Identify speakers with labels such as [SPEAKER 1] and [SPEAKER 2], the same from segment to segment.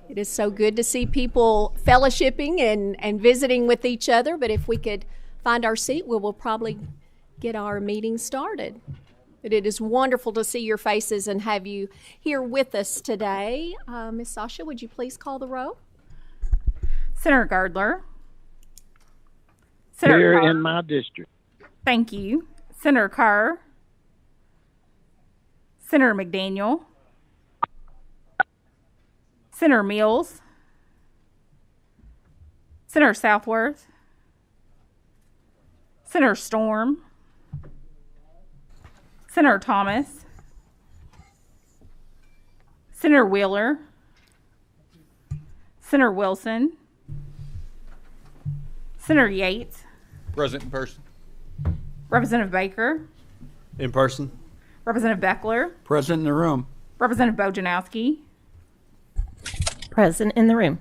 [SPEAKER 1] It is so good to see people fellowshipping and visiting with each other, but if we could find our seat, we will probably get our meeting started. But it is wonderful to see your faces and have you here with us today. Ms. Sasha, would you please call the roll?
[SPEAKER 2] Senator Girdler.
[SPEAKER 3] Here in my district.
[SPEAKER 2] Thank you. Senator Kerr. Senator McDaniel. Senator Mills. Senator Southworth. Senator Storm. Senator Thomas. Senator Wheeler. Senator Wilson. Senator Yates.
[SPEAKER 4] Present in person.
[SPEAKER 2] Representative Baker.
[SPEAKER 4] In person.
[SPEAKER 2] Representative Beckler.
[SPEAKER 4] Present in the room.
[SPEAKER 2] Representative Bojanowski.
[SPEAKER 5] Present in the room.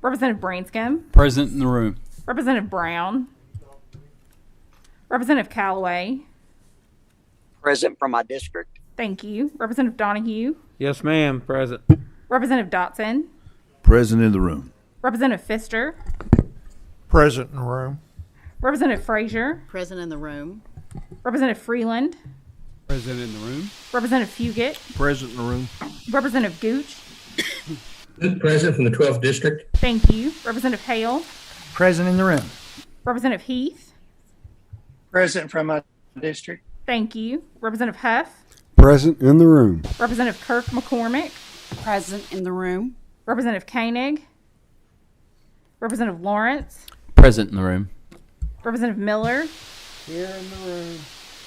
[SPEAKER 2] Representative Branscombe.
[SPEAKER 4] Present in the room.
[SPEAKER 2] Representative Brown. Representative Callaway.
[SPEAKER 6] Present from my district.
[SPEAKER 2] Thank you. Representative Donahue.
[SPEAKER 4] Yes, ma'am. Present.
[SPEAKER 2] Representative Dotson.
[SPEAKER 7] Present in the room.
[SPEAKER 2] Representative Pfister.
[SPEAKER 8] Present in the room.
[SPEAKER 2] Representative Frazier.
[SPEAKER 5] Present in the room.
[SPEAKER 2] Representative Freeland.
[SPEAKER 4] Present in the room.
[SPEAKER 2] Representative Fugit.
[SPEAKER 7] Present in the room.
[SPEAKER 2] Representative Gooch.
[SPEAKER 9] Present from the 12th district.
[SPEAKER 2] Thank you. Representative Hale.
[SPEAKER 8] Present in the room.
[SPEAKER 2] Representative Heath.
[SPEAKER 9] Present from my district.
[SPEAKER 2] Thank you. Representative Huff.
[SPEAKER 10] Present in the room.
[SPEAKER 2] Representative Kirk McCormick.
[SPEAKER 5] Present in the room.
[SPEAKER 2] Representative Koenig. Representative Lawrence.
[SPEAKER 4] Present in the room.
[SPEAKER 2] Representative Miller.
[SPEAKER 10] Here in the room.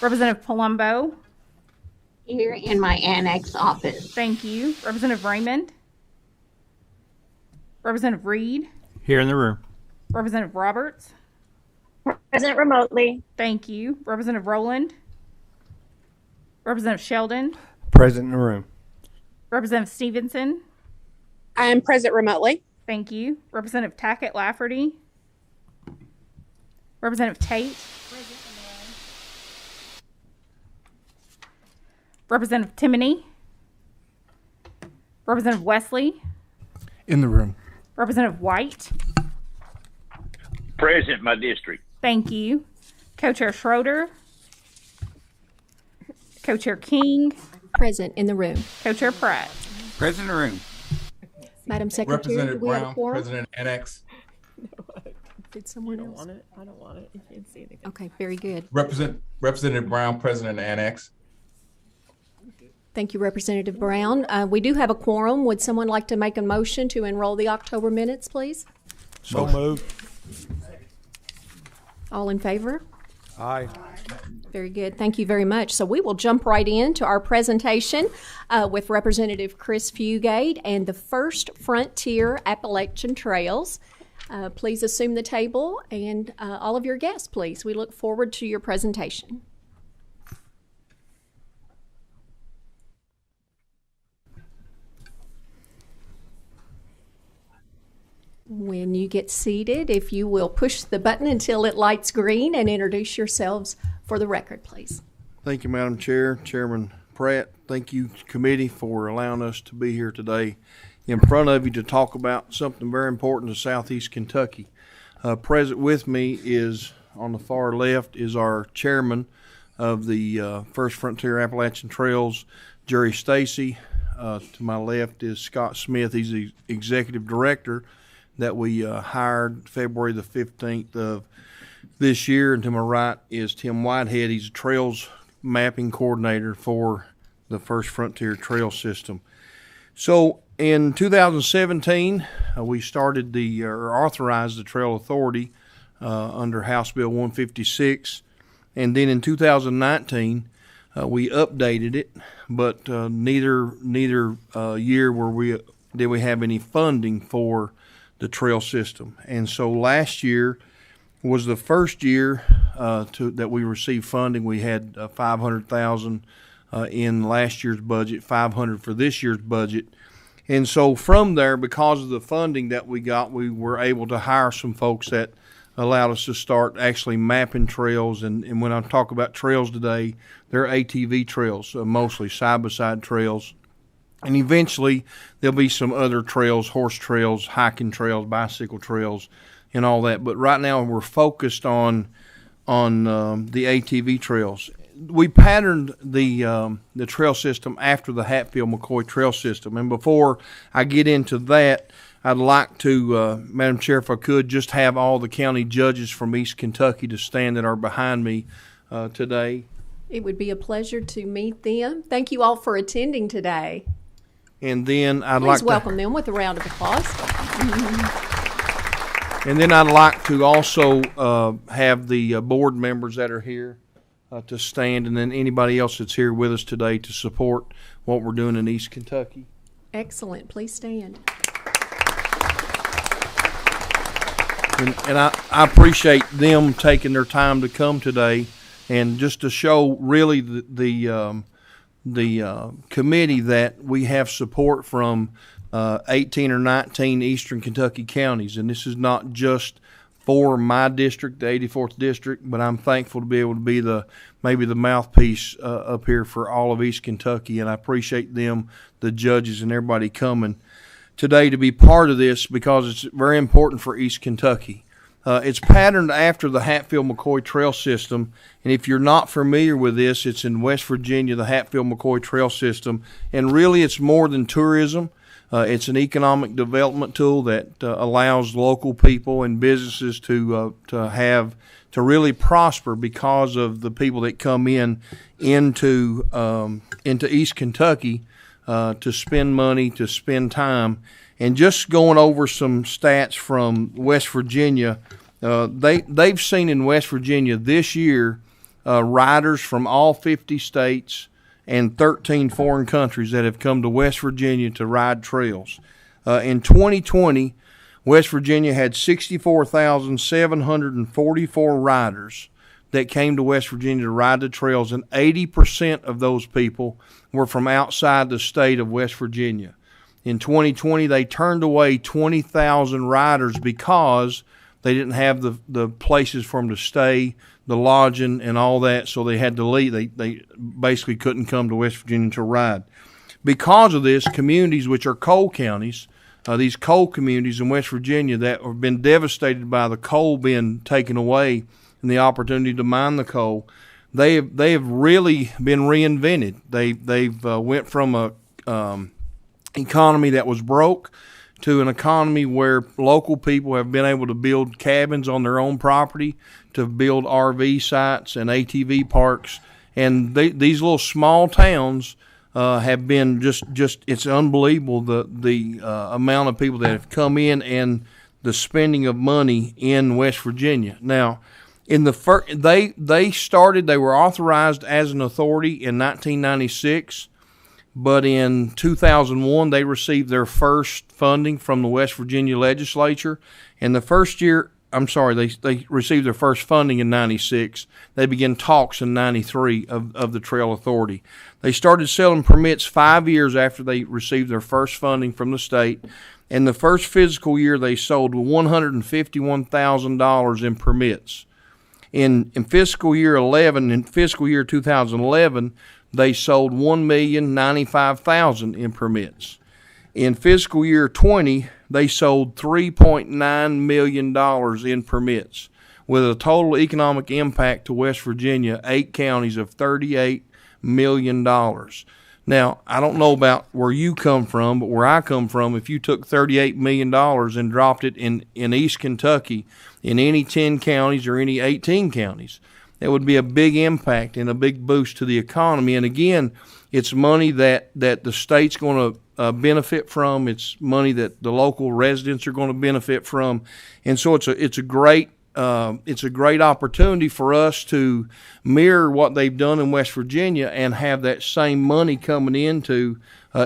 [SPEAKER 2] Representative Palumbo.
[SPEAKER 11] Here in my annex office.
[SPEAKER 2] Thank you. Representative Raymond. Representative Reed.
[SPEAKER 4] Here in the room.
[SPEAKER 2] Representative Roberts.
[SPEAKER 11] Present remotely.
[SPEAKER 2] Thank you. Representative Rowland. Representative Sheldon.
[SPEAKER 8] Present in the room.
[SPEAKER 2] Representative Stevenson.
[SPEAKER 12] I am present remotely.
[SPEAKER 2] Thank you. Representative Tackett Lafferty. Representative Tate. Representative Timoney. Representative Wesley.
[SPEAKER 8] In the room.
[SPEAKER 2] Representative White.
[SPEAKER 3] Present my district.
[SPEAKER 2] Thank you. Co-Chair Schroeder. Co-Chair King.
[SPEAKER 1] Present in the room.
[SPEAKER 2] Co-Chair Pratt.
[SPEAKER 4] Present in the room.
[SPEAKER 1] Madam Secretary,
[SPEAKER 4] Representative
[SPEAKER 1] do we have a
[SPEAKER 4] Brown.
[SPEAKER 1] quorum?
[SPEAKER 4] President Annex.
[SPEAKER 1] Did someone else?
[SPEAKER 5] Want it? I don't want it. If you didn't see anything.
[SPEAKER 1] Okay, very good.
[SPEAKER 4] Representative Brown. President Annex.
[SPEAKER 1] Thank you, Representative Brown. We do have a quorum. Would someone like to make a motion to enroll the October minutes, please?
[SPEAKER 8] So moved.
[SPEAKER 1] All in favor?
[SPEAKER 8] Aye.
[SPEAKER 1] Very good. Thank you very much. So we will jump right into our presentation with Representative Chris Fugate and the First Frontier Appalachian Trails. Please assume the table and all of your guests, please. We look forward to your presentation. When you get seated, if you will push the button until it lights green and introduce yourselves for the record, please.
[SPEAKER 7] Thank you, Madam Chair, Chairman Pratt. Thank you, committee, for allowing us to be here today in front of you to talk about something very important to Southeast Kentucky. Present with me is, on the far left, is our chairman of the First Frontier Appalachian Trails, Jerry Stacy. To my left is Scott Smith. He's the executive director that we hired February the 15th of this year. And to my right is Tim Whitehead. He's a trails mapping coordinator for the First Frontier Trail System. So in 2017, we started authorized the Trail Authority under House Bill 156. And then in 2019, we updated it, but neither year did we have any funding for the trail system. And so last year was the first year that we received funding. We had $500,000 in last year's budget, $500,000 for this year's budget. And so from there, because of the funding that we got, we were able to hire some folks that allowed us to start actually mapping trails. And when I talk about trails today, they're ATV trails, mostly side-by-side trails. And eventually there'll be some other trails, horse trails, hiking trails, bicycle trails, and all that. But right now we're focused on the ATV trails. We patterned the trail system after the Hatfield Mccoy trail system. And before I get into that, I'd like to, Madam Chair, if I could, just have all the county judges from East Kentucky to stand that are behind me today.
[SPEAKER 1] It would be a pleasure to meet them. Thank you all for attending today.
[SPEAKER 7] And then I'd
[SPEAKER 1] Please
[SPEAKER 7] like to
[SPEAKER 1] welcome them with a round of applause.
[SPEAKER 7] And then I'd like to also have the board members that are here to stand, and then anybody else that's here with us today to support what we're doing in East Kentucky.
[SPEAKER 1] Excellent. Please stand.
[SPEAKER 7] And I appreciate them taking their time to come today, and just to show really the committee that we have support from 18 or 19 Eastern Kentucky counties. And this is not just for my district, the 84th district, but I'm thankful to be able to be maybe the mouthpiece up here for all of East Kentucky. And I appreciate them, the judges, and everybody coming today to be part of this, because it's very important for East Kentucky. It's patterned after the Hatfield-McCoy Trail System, and if you're not familiar with this, it's in West Virginia, the Hatfield-McCoy Trail System, and really it's more than tourism. It's an economic development tool that allows local people and businesses to really prosper because of the people that come into East Kentucky to spend money, to spend time. And just going over some stats from West Virginia, they've seen in West Virginia this year riders from all 50 states and 13 foreign countries that have come to West Virginia to ride trails. In 2020, West Virginia had 64,744 riders that came to West Virginia to ride the trails, and 80% of those people were from outside the state of West Virginia. In 2020, they turned away 20,000 riders because they didn't have the places for them to stay, the lodging and all that, so they had to leave. They basically couldn't come to West Virginia to ride. Because of this, communities which are coal counties, these coal communities in West Virginia that have been devastated by the coal being taken away and the opportunity to mine the coal, they have really been reinvented. They've went from a economy that was broke to an economy where local people have been able to build cabins on their own property, to build RV sites and ATV parks. And these little small towns have been just it's unbelievable the amount of people that have come in and the spending of money in West Virginia. Now, in the they were authorized as an authority in 1996. But in 2001, they received their first funding from the West Virginia legislature. And the first year, they received their first funding in 96. They began talks in 93 of the Trail Authority. They started selling permits 5 years after they received their first funding from the state. And the first fiscal year, they sold $151,000 in permits. In fiscal year 2011, they sold $1,095,000 in permits. In fiscal year 20, they sold $3.9 million in permits, with a total economic impact to West Virginia, 8 counties, of $38 million. Now, I don't know about where you come from, but where I come from, if you took $38 million and dropped it in East Kentucky, in any 10 counties or any 18 counties, that would be a big impact and a big boost to the economy. And again, it's money that the state's going to benefit from. It's money that the local residents are going to benefit from. And so it's a great opportunity for us to mirror what they've done in West Virginia and have that same money coming into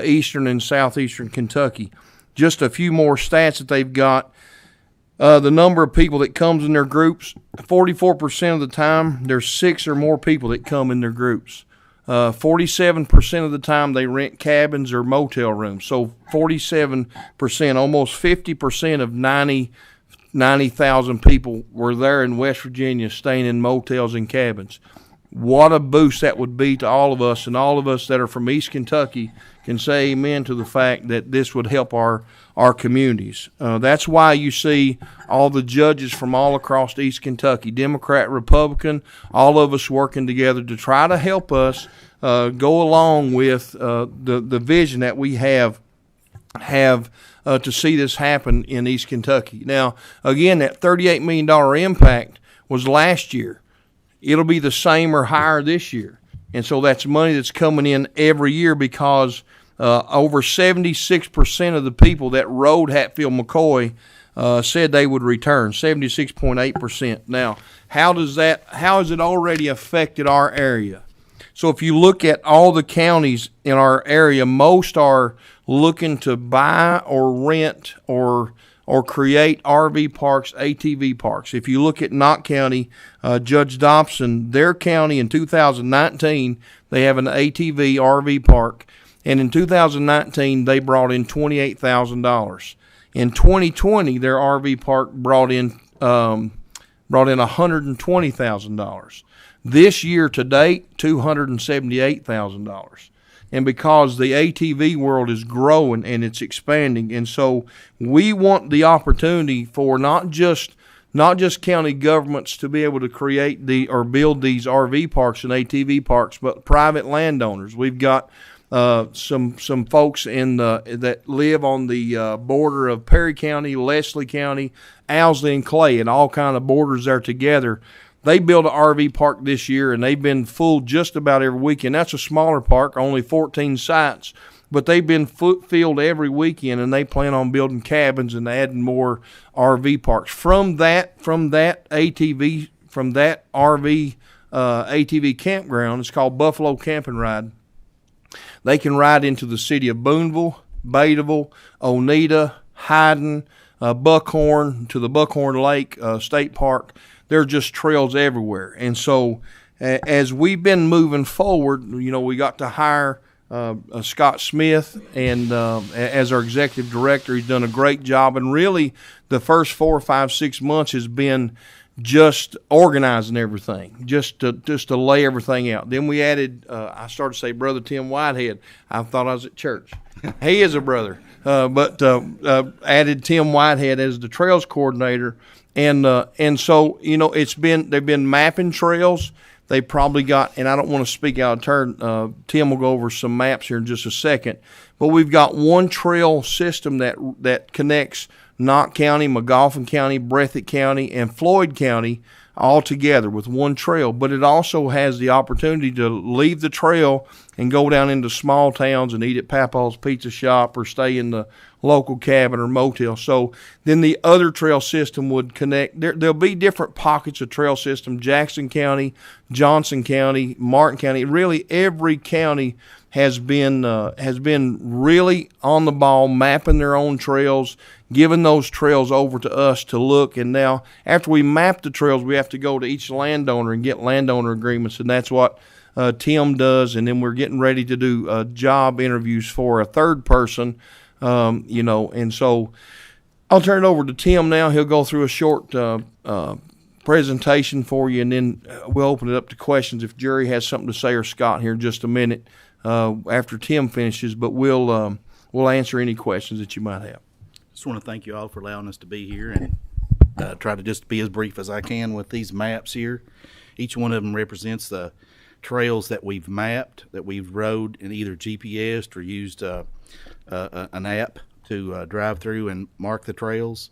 [SPEAKER 7] eastern and southeastern Kentucky. Just a few more stats that they've got. The number of people that comes in their groups, 44% of the time, there's 6 or more people that come in their groups. 47% of the time they rent cabins or motel rooms. So 47%, almost 50% of 90 90,000 people were there in West Virginia staying in motels and cabins. What a boost that would be to all of us, and all of us that are from East Kentucky can say amen to the fact that this would help our communities. That's why you see all the judges from all across East Kentucky, Democrat, Republican, all of us working together to try to help us go along with the vision that we have to see this happen in East Kentucky. Now, again, that $38 million impact was last year. It'll be the same or higher this year. And so that's money that's coming in every year because over 76% of the people that rode Hatfield Mccoy said they would return, 76.8%. Now, how has it already affected our area? So if you look at all the counties in our area, most are looking to buy or rent or create RV parks, ATV parks. If you look at Knott County, Judge Dobson, their county in 2019, they have an ATV RV park, and in 2019 they brought in $28,000. In 2020, their RV park brought in $120,000. This year to date, $278,000. And because the ATV world is growing and it's expanding, and so we want the opportunity for not just county governments to be able to create or build these RV parks and ATV parks, but private landowners. We've got some folks that live on the border of Perry County, Leslie County, Owsley, and Clay, and all kind of borders there together. They built an RV park this year, and they've been full just about every weekend. That's a smaller park, only 14 sites, but they've been filled every weekend, and they plan on building cabins and adding more RV parks. From that RV ATV campground, it's called Buffalo Camp and Ride. They can ride into the city of Booneville, Badeville, Oneida, Hyden, Buckhorn, to the Buckhorn Lake State Park. There are just trails everywhere. And so as we've been moving forward, we got to hire Scott Smith and as our executive director. He's done a great job. And really the first 4, 5, 6 months has been just organizing everything, just to lay everything out. Then we added, I started to say Brother Tim Whitehead. I thought I was at church. He is a brother. But added Tim Whitehead as the trails coordinator. And so, they've been mapping trails. They probably got, and I don't want to speak out of turn, Tim will go over some maps here in just a second, but we've got one trail system that connects Knott County, Magoffin County, Breathitt County, and Floyd County all together with one trail. But it also has the opportunity to leave the trail and go down into small towns and eat at Papa's Pizza Shop or stay in the local cabin or motel. So then the other trail system would connect. There'll be different pockets of trail system: Jackson County, Johnson County, Martin County. Really, every county has been really on the ball, mapping their own trails, giving those trails over to us to look. And now, after we map the trails, we have to go to each landowner and get landowner agreements, and that's what Tim does. And then we're getting ready to do job interviews for a third person. And so I'll turn it over to Tim now. He'll go through a short presentation for you, and then we'll open it up to questions if Jerry has something to say, or Scott here in just a minute after Tim finishes. But we'll answer any questions that you might have.
[SPEAKER 13] Just want to thank you all for allowing us to be here, and try to just be as brief as I can with these maps here. Each one of them represents the trails that we've mapped, that we've rode and either GPSed or used an app to drive through and mark the trails.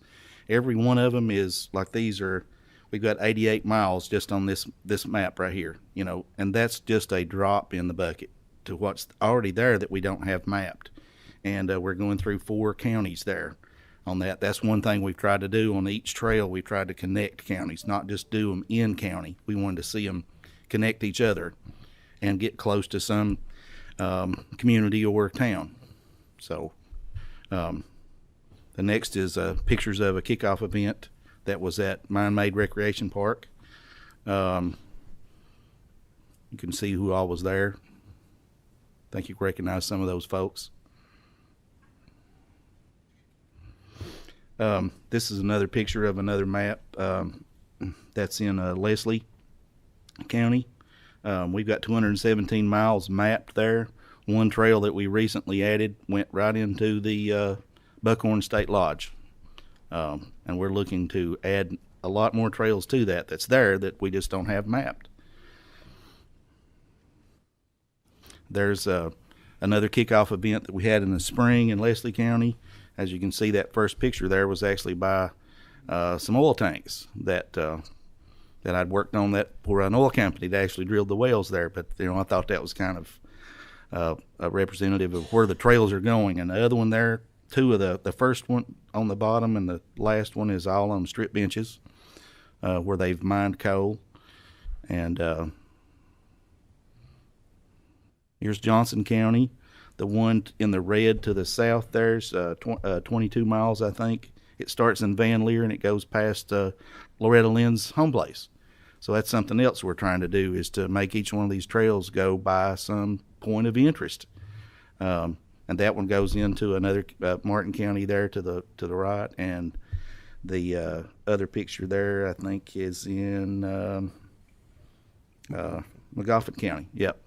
[SPEAKER 13] Every one of them is like these are. We've got 88 miles just on this map right here, and that's just a drop in the bucket to what's already there that we don't have mapped. And we're going through 4 counties there on that. That's one thing we've tried to do on each trail. We've tried to connect counties, not just do them in county. We wanted to see them connect each other and get close to some community or town. So the next is pictures of a kickoff event that was at Mine-Made Recreation Park. You can see who all was there. I think you recognize some of those folks. This is another picture of another map that's in Leslie County. We've got 217 miles mapped there. One trail that we recently added went right into the Buckhorn State Lodge. And we're looking to add a lot more trails to that's there that we just don't have mapped. There's another kickoff event that we had in the spring in Leslie County. As you can see, that first picture there was actually by some oil tanks that I'd worked on that for an oil company that actually drilled the wells there. But I thought that was kind of a representative of where the trails are going. And the other one there, two of the first one on the bottom and the last one is all on strip benches where they've mined coal. And here's Johnson County. The one in the red to the south there's 22 miles, I think. It starts in Van Leer and it goes past Loretta Lynn's home place. So that's something else we're trying to do, is to make each one of these trails go by some point of interest. And that one goes into another Martin County there to the right, and the other picture there I think is in McCoy County. Yep.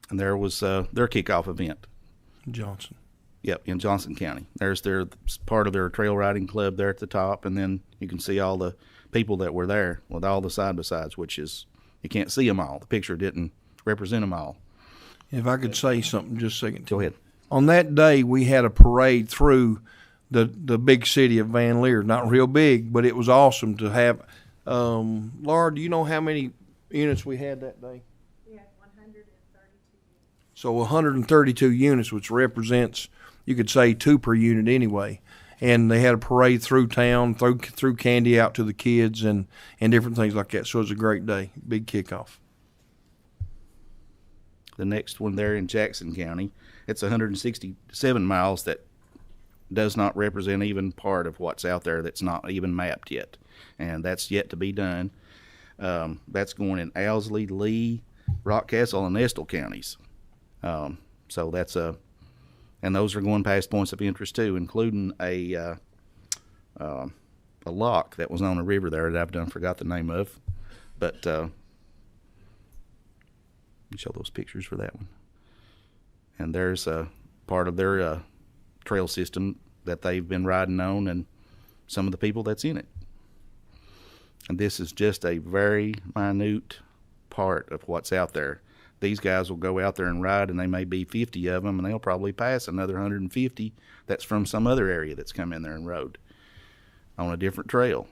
[SPEAKER 13] And there was their kickoff event.
[SPEAKER 7] Johnson.
[SPEAKER 13] Yep, in Johnson County. There's part of their trail riding club there at the top, and then you can see all the people that were there with all the side-by-sides, which is, you can't see them all. The picture didn't represent them all.
[SPEAKER 7] If I could say something just a second.
[SPEAKER 13] Go ahead.
[SPEAKER 7] On that day, we had a parade through the big city of Van Leer. Not real big, but it was awesome to have. Laura, do you know how many units we had that day?
[SPEAKER 1] We had 132 units.
[SPEAKER 7] So 132 units, which represents, you could say, 2 per unit anyway. And they had a parade through town, through candy out to the kids and different things like that. So it was a great day, big kickoff.
[SPEAKER 13] The next one there in Jackson County, it's 167 miles that does not represent even part of what's out there that's not even mapped yet. And that's yet to be done. That's going in Owsley, Lee, Rockcastle, and Estill counties. So that's and those are going past points of interest too, including a lock that was on a river there that I've forgot the name of, but you show those pictures for that one. And there's a part of their trail system that they've been riding on, and some of the people that's in it. And this is just a very minute part of what's out there. These guys will go out there and ride, and they may be 50 of them, and they'll probably pass another 150 that's from some other area that's come in there and rode on a different trail.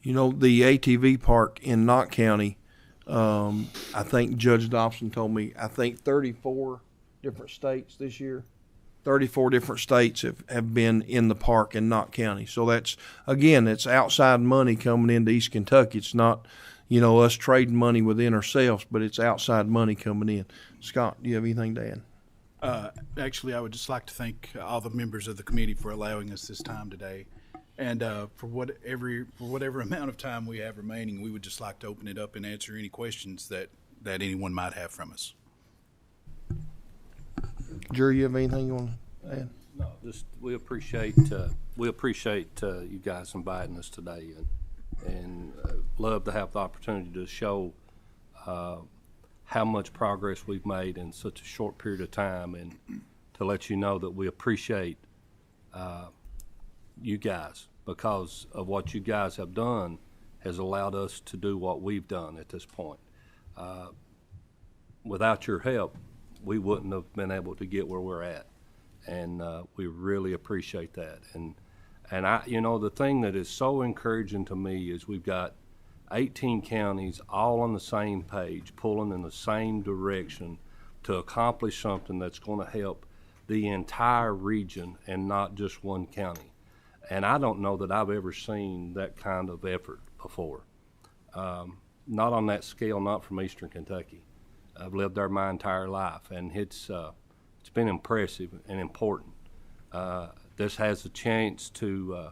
[SPEAKER 7] The ATV park in Knott County, I think Judge Dobson told me, 34 different states this year. 34 different states have been in the park in Knott County. So that's outside money coming into East Kentucky. It's not, us trading money within ourselves, but it's outside money coming in. Scott, do you have anything to add?
[SPEAKER 14] Actually, I would just like to thank all the members of the committee for allowing us this time today. And for whatever amount of time we have remaining, we would just like to open it up and answer any questions that anyone might have from us.
[SPEAKER 7] Jerry, you have anything you want to add?
[SPEAKER 15] No, just we appreciate you guys inviting us today, and love to have the opportunity to show how much progress we've made in such a short period of time, and to let you know that we appreciate you guys, because of what you guys have done has allowed us to do what we've done at this point. Without your help, we wouldn't have been able to get where we're at, and we really appreciate that. And I, the thing that is so encouraging to me is we've got 18 counties all on the same page, pulling in the same direction to accomplish something that's going to help the entire region and not just one county. And I don't know that I've ever seen that kind of effort before. Not on that scale, not from Eastern Kentucky. I've lived there my entire life, and it's been impressive and important. This has a chance to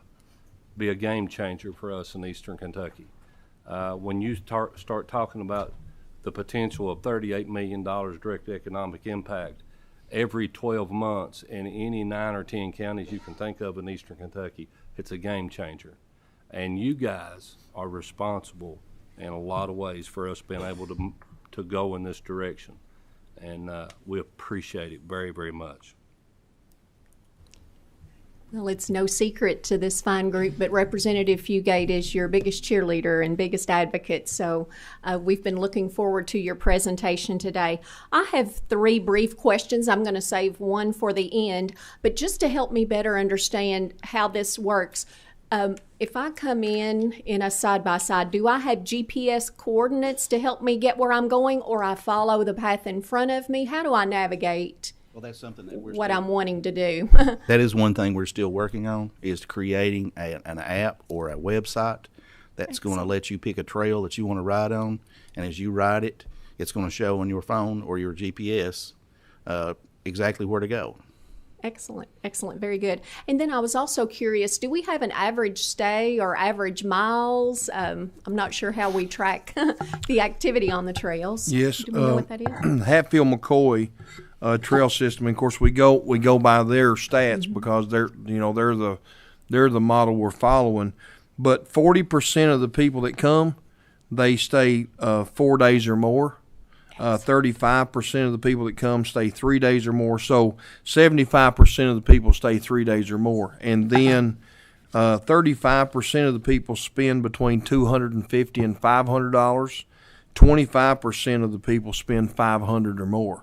[SPEAKER 15] be a game changer for us in Eastern Kentucky. When you start talking about the potential of $38 million direct economic impact every 12 months in any 9 or 10 counties you can think of in eastern Kentucky. It's a game changer. And you guys are responsible in a lot of ways for us being able to go in this direction. And we appreciate it very, very much.
[SPEAKER 1] Well, it's no secret to this fine group, but Representative Fugate is your biggest cheerleader and biggest advocate. So we've been looking forward to your presentation today. I have 3 brief questions. I'm going to save one for the end, but just to help me better understand how this works, if I come in a side-by-side, do I have GPS coordinates to help me get where I'm going, or I follow the path in front of me? How do I navigate?
[SPEAKER 13] Well, that's something that
[SPEAKER 1] what I'm wanting to do.
[SPEAKER 13] That is one thing we're still working on, is creating an app or a website that's going to let you pick a trail that you want to ride on, and as you ride it, it's going to show on your phone or your GPS exactly where to go.
[SPEAKER 1] Excellent, excellent, very good. And then I was also curious, do we have an average stay or average miles? I'm not sure how we track the activity on the trails.
[SPEAKER 7] Yes.
[SPEAKER 1] Do we know what that is?
[SPEAKER 7] Hatfield Mccoy trail system. And of course, we go by their stats because they're the model we're following. But 40% of the people that come, they stay 4 days or more. 35% of the people that come stay 3 days or more. So 75% of the people stay 3 days or more. And then 35% of the people spend between $250 and $500. 25% of the people spend $500 or more.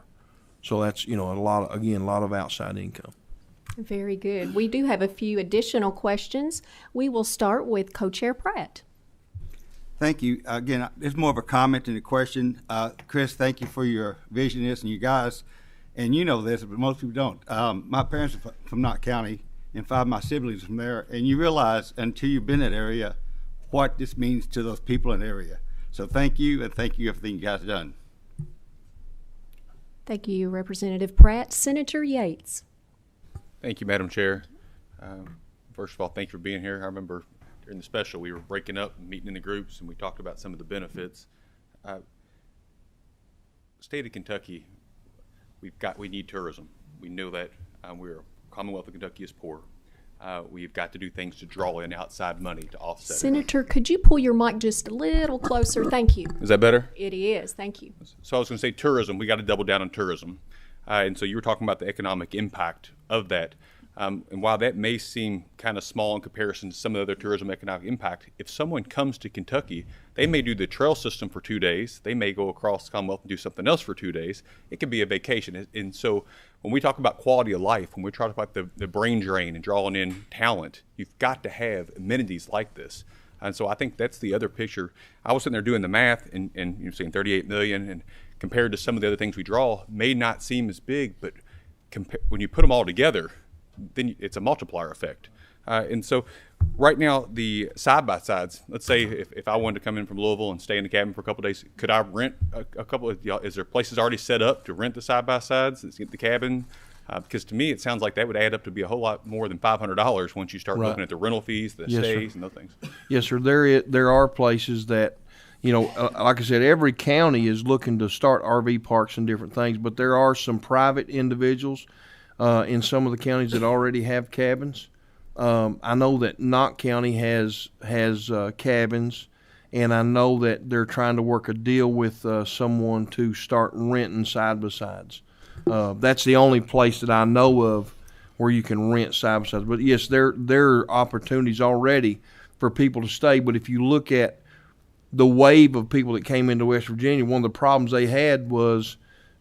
[SPEAKER 7] So that's, a lot of outside income.
[SPEAKER 1] Very good. We do have a few additional questions. We will start with Co-Chair Pratt.
[SPEAKER 16] Thank you. Again, it's more of a comment than a question. Chris, thank you for your vision in this, and you guys, and you know this, but most people don't. My parents are from Knott County, and 5 of my siblings are from there, and you realize until you've been in that area what this means to those people in the area. So thank you, and thank you for everything you guys have done.
[SPEAKER 1] Thank you, Representative Pratt. Senator Yates.
[SPEAKER 17] Thank you, Madam Chair. First of all, thank you for being here. I remember during the special, we were breaking up and meeting in the groups, and we talked about some of the benefits. State of Kentucky, we need tourism. We know that Commonwealth of Kentucky is poor. We've got to do things to draw in outside money to offset
[SPEAKER 1] Senator, could you pull your mic just a little closer? Thank you.
[SPEAKER 17] Is that better?
[SPEAKER 1] It is. Thank you.
[SPEAKER 17] So I was going to say tourism. We got to double down on tourism. And so you were talking about the economic impact of that. And while that may seem kind of small in comparison to some of the other tourism economic impact, if someone comes to Kentucky, they may do the trail system for 2 days. They may go across the Commonwealth and do something else for 2 days. It could be a vacation. And so when we talk about quality of life, when we talk about the brain drain and drawing in talent, you've got to have amenities like this. And so I think that's the other picture. I was sitting there doing the math and you're saying 38 million, and compared to some of the other things we draw, may not seem as big, but when you put them all together, then it's a multiplier effect. And so right now, the side-by-sides, let's say if I wanted to come in from Louisville and stay in the cabin for a couple of days, could I rent a couple of, is there places already set up to rent the side-by-sides, get the cabin? Because to me, it sounds like that would add up to be a whole lot more than $500 once you start looking at the rental fees, the stays, and those things.
[SPEAKER 7] Yes, sir. There are places that, like I said, every county is looking to start RV parks and different things, but there are some private individuals in some of the counties that already have cabins. I know that Knott County has cabins, and I know that they're trying to work a deal with someone to start renting side-by-sides. That's the only place that I know of where you can rent side-by-sides. But yes, there are opportunities already for people to stay. But if you look at the wave of people that came into West Virginia, one of the problems they had was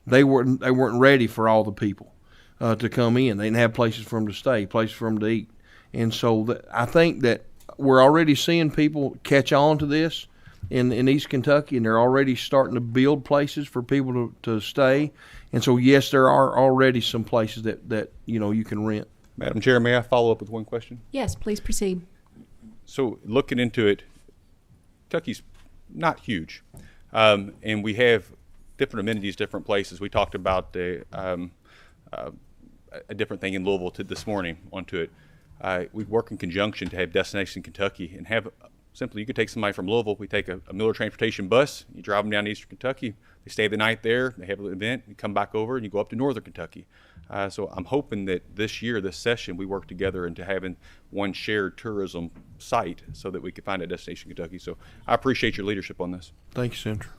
[SPEAKER 7] they weren't ready for all the people to come in. They didn't have places for them to stay, places for them to eat. And so I think that we're already seeing people catch on to this in East Kentucky, and they're already starting to build places for people to stay. And so, yes, there are already some places that you can rent.
[SPEAKER 17] Madam Chair, may I follow up with one question?
[SPEAKER 1] Yes, please proceed.
[SPEAKER 17] So looking into it, Kentucky's not huge. And we have different amenities, different places. We talked about a different thing in Louisville this morning onto it. We work in conjunction to have Destination Kentucky and have simply, you could take somebody from Louisville, we take a Miller Transportation bus, you drive them down to Eastern Kentucky, they stay the night there, they have an event, you come back over and you go up to Northern Kentucky. So I'm hoping that this year, this session, we work together into having one shared tourism site so that we can find a destination Kentucky. So I appreciate your leadership on this.
[SPEAKER 7] Thank you, Senator.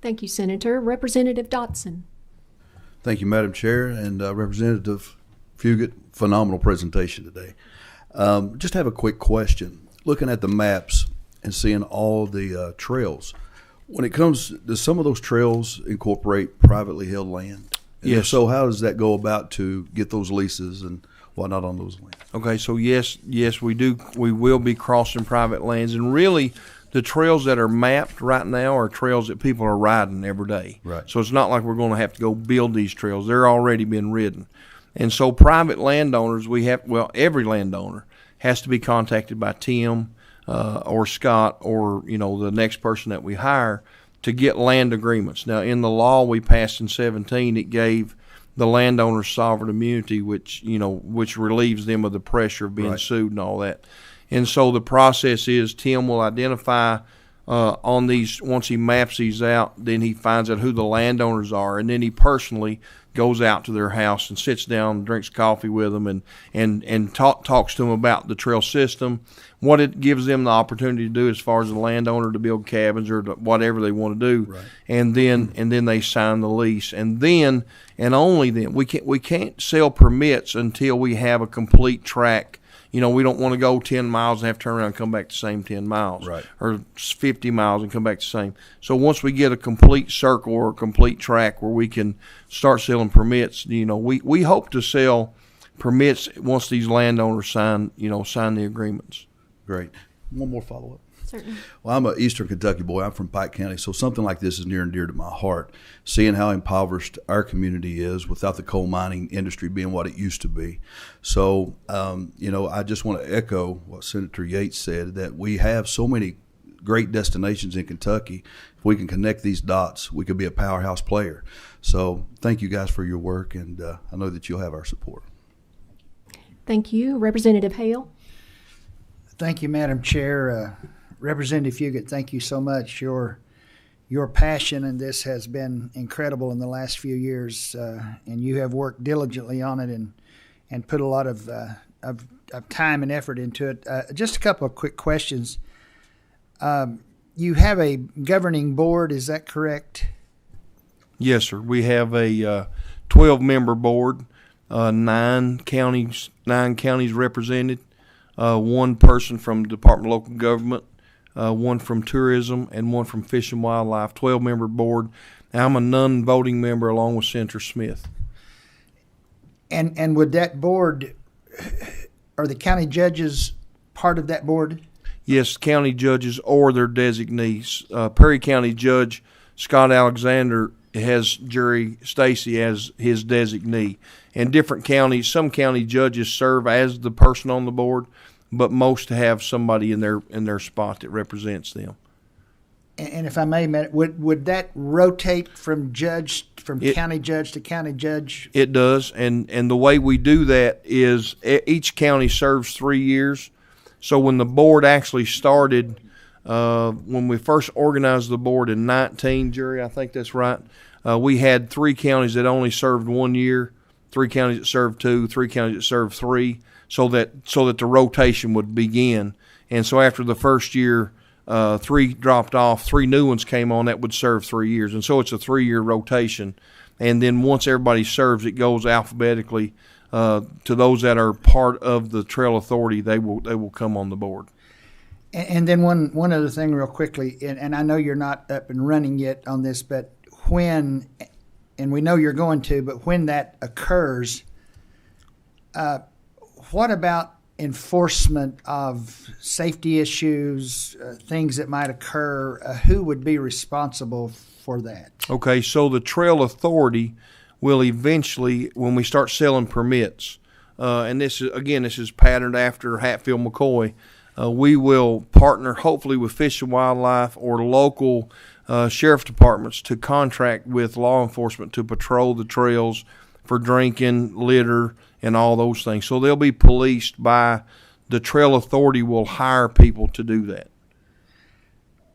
[SPEAKER 1] Thank you, Senator. Representative Dotson.
[SPEAKER 18] Thank you, Madam Chair, and Representative Fugit. Phenomenal presentation today. Just have a quick question. Looking at the maps and seeing all the trails, when it comes, does some of those trails incorporate privately held land? And
[SPEAKER 7] Yes.
[SPEAKER 18] if so, how does that go about to get those leases and whatnot on those lands?
[SPEAKER 7] Okay, so yes, we do. We will be crossing private lands, and really, the trails that are mapped right now are trails that people are riding every day.
[SPEAKER 18] Right.
[SPEAKER 7] So it's not like we're going to have to go build these trails. They're already been ridden, and so private landowners, every landowner has to be contacted by Tim or Scott or the next person that we hire to get land agreements. Now, in the law we passed in 2017, it gave the landowners sovereign immunity, which relieves them of the pressure of being
[SPEAKER 18] Right.
[SPEAKER 7] sued and all that. And so the process is Tim will identify on these, once he maps these out, then he finds out who the landowners are, and then he personally goes out to their house and sits down and drinks coffee with them and talks to them about the trail system, what it gives them the opportunity to do as far as the landowner to build cabins or whatever they want to do.
[SPEAKER 18] Right.
[SPEAKER 7] And then they sign the lease. And then, and only then, we can't sell permits until we have a complete track. We don't want to go 10 miles and have to turn around and come back the same 10 miles.
[SPEAKER 18] Right.
[SPEAKER 7] Or 50 miles and come back the same. So once we get a complete circle or a complete track where we can start selling permits, we hope to sell permits once these landowners sign the agreements.
[SPEAKER 18] Great. One more follow-up.
[SPEAKER 1] Certainly.
[SPEAKER 18] Well, I'm an Eastern Kentucky boy. I'm from Pike County, so something like this is near and dear to my heart. Seeing how impoverished our community is without the coal mining industry being what it used to be. So, I just want to echo what Senator Yates said, that we have so many great destinations in Kentucky. If we can connect these dots, we could be a powerhouse player. So thank you guys for your work, and I know that you'll have our support.
[SPEAKER 1] Thank you. Representative Hale.
[SPEAKER 19] Thank you, Madam Chair. Representative Fugit, thank you so much. Your passion in this has been incredible in the last few years, and you have worked diligently on it and put a lot of time and effort into it. Just a couple of quick questions. You have a governing board, is that correct?
[SPEAKER 7] Yes, sir. We have a 12-member board, 9 counties represented, one person from the Department of Local Government, one from Tourism, and one from Fish and Wildlife, 12-member board. I'm a non-voting member along with Senator Smith.
[SPEAKER 19] And would that board, are the county judges part of that board?
[SPEAKER 7] Yes, county judges or their designees. Perry County Judge Scott Alexander has Jerry Stacy as his designee. And different counties, some county judges serve as the person on the board, but most have somebody in their spot that represents them.
[SPEAKER 19] And if I may, would that rotate from county judge to county judge?
[SPEAKER 7] It does, and the way we do that is each county serves 3 years. So when the board actually started, when we first organized the board in 19, Jerry, I think that's right, we had 3 counties that only served 1 year, 3 counties that served 2, 3 counties that served 3, so that the rotation would begin. And so after the first year, 3 dropped off, 3 new ones came on that would serve 3 years. And so it's a 3-year rotation. And then once everybody serves, it goes alphabetically to those that are part of the Trail Authority. They will come on the board.
[SPEAKER 19] And then one other thing real quickly, and I know you're not up and running yet on this, but when, and we know you're going to, but when that occurs, what about enforcement of safety issues, things that might occur? Who would be responsible for that?
[SPEAKER 7] Okay, so the Trail Authority will eventually, when we start selling permits, and this is patterned after Hatfield Mccoy, we will partner hopefully with Fish and Wildlife or local sheriff departments to contract with law enforcement to patrol the trails for drinking, litter, and all those things. So they'll be policed by the Trail Authority. Will hire people to do that.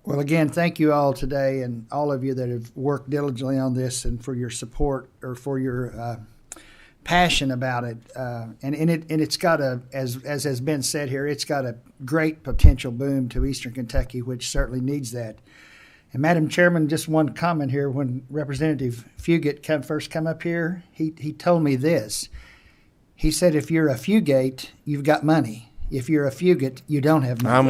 [SPEAKER 19] Well, again, thank you all today, and all of you that have worked diligently on this, and for your support or for your passion about it, and it's got as has been said here, it's got a great potential boom to Eastern Kentucky, which certainly needs that. And Madam Chairman, just one comment here. When Representative Fugate first come up here, he told me this. He said, if you're a Fugate, you've got money. If you're a Fugate, you don't have money.
[SPEAKER 7] I'm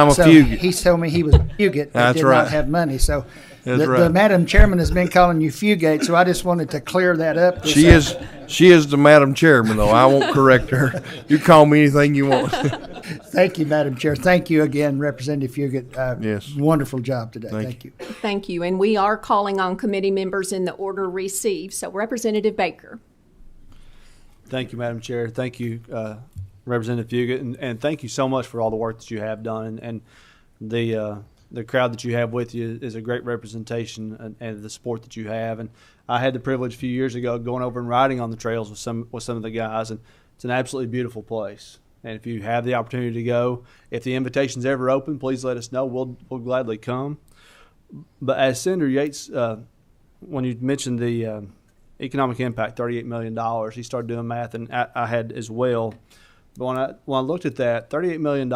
[SPEAKER 7] a
[SPEAKER 19] so
[SPEAKER 7] Fugate.
[SPEAKER 19] He told me he was a Fugate, but
[SPEAKER 7] That's
[SPEAKER 19] did
[SPEAKER 7] right.
[SPEAKER 19] not have money. So
[SPEAKER 7] That's
[SPEAKER 19] the
[SPEAKER 7] right.
[SPEAKER 19] Madam Chairman has been calling you Fugate, so I just wanted to clear that up.
[SPEAKER 7] She is the Madam Chairman, though. I won't correct her. You call me anything you want.
[SPEAKER 19] Thank you, Madam Chair. Thank you again, Representative Fugate.
[SPEAKER 7] Yes.
[SPEAKER 19] Wonderful job today. Thank you.
[SPEAKER 1] Thank you. And we are calling on committee members in the order received. So Representative Baker.
[SPEAKER 20] Thank you, Madam Chair. Thank you, Representative Fugate, and thank you so much for all the work that you have done. And the crowd that you have with you is a great representation and the support that you have. And I had the privilege a few years ago going over and riding on the trails with some of the guys, and it's an absolutely beautiful place. And if you have the opportunity to go, if the invitation's ever open, please let us know. We'll gladly come. But as Senator Yates, when you mentioned the economic impact, $38 million, he started doing math, and I had as well. But when I looked at that, $38 million,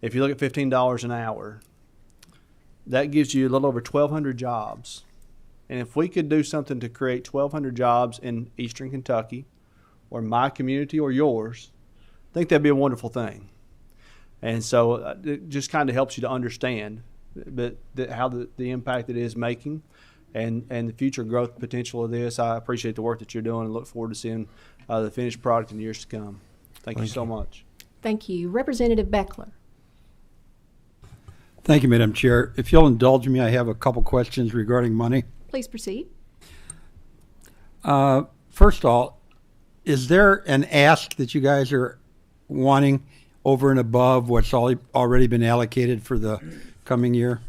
[SPEAKER 20] if you look at $15 an hour, that gives you a little over 1,200 jobs. And if we could do something to create 1,200 jobs in Eastern Kentucky, or my community or yours, I think that'd be a wonderful thing. And so it just kind of helps you to understand how the impact it is making and the future growth potential of this. I appreciate the work that you're doing and look forward to seeing the finished product in years to come. Thank you so much.
[SPEAKER 1] Thank you. Representative Beckler.
[SPEAKER 21] Thank you, Madam Chair. If you'll indulge me, I have a couple questions regarding money.
[SPEAKER 1] Please proceed.
[SPEAKER 21] First of all, is there an ask that you guys are wanting over and above what's already been allocated for the coming year?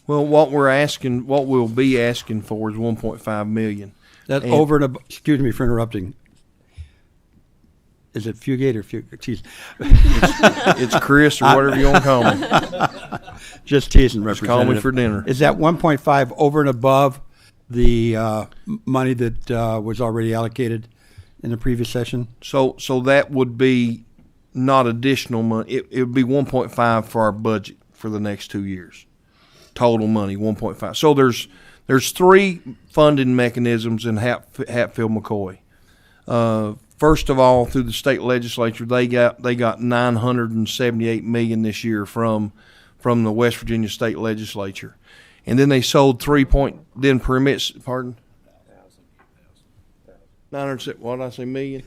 [SPEAKER 7] Well, what we'll be asking for is $1.5 million.
[SPEAKER 21] That's over and above. Excuse me for interrupting. Is it Fugate or Fugate? Jeez.
[SPEAKER 7] It's Chris or whatever you want to call me.
[SPEAKER 21] Just teasing,
[SPEAKER 7] Just
[SPEAKER 21] Representative.
[SPEAKER 7] call me for dinner.
[SPEAKER 21] Is that 1.5 over and above the money that was already allocated in the previous session?
[SPEAKER 7] So that would be not additional money. It would be 1.5 for our budget for the next 2 years. Total money, 1.5. So there's three funding mechanisms in Hatfield McCoy. First of all, through the state legislature, they got $978 million this year from the West Virginia state legislature, and then they sold permits. Pardon. 900. What did I say? Million.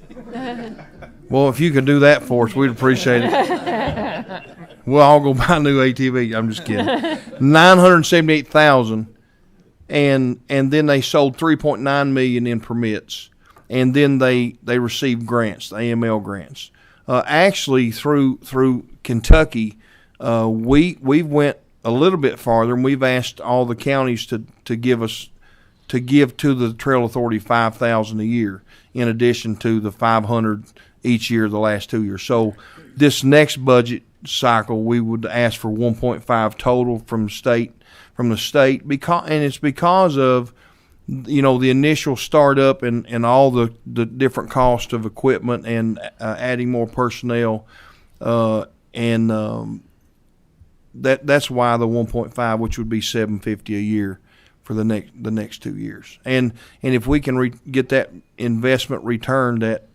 [SPEAKER 7] Well, if you could do that for us, we'd appreciate it. We'll all go buy a new ATV. I'm just kidding. 978,000, and then they sold 3.9 million in permits. And then they received grants, the AML grants. Actually, through Kentucky, we went a little bit farther, and we've asked all the counties to give to the Trail Authority $5,000 a year, in addition to the $500 each year the last 2 years. So this next budget cycle, we would ask for 1.5 total from the state, and it's because of the initial startup and all the different cost of equipment and adding more personnel, and that's why the 1.5, which would be $750 a year for the next 2 years. And if we can get that investment returned at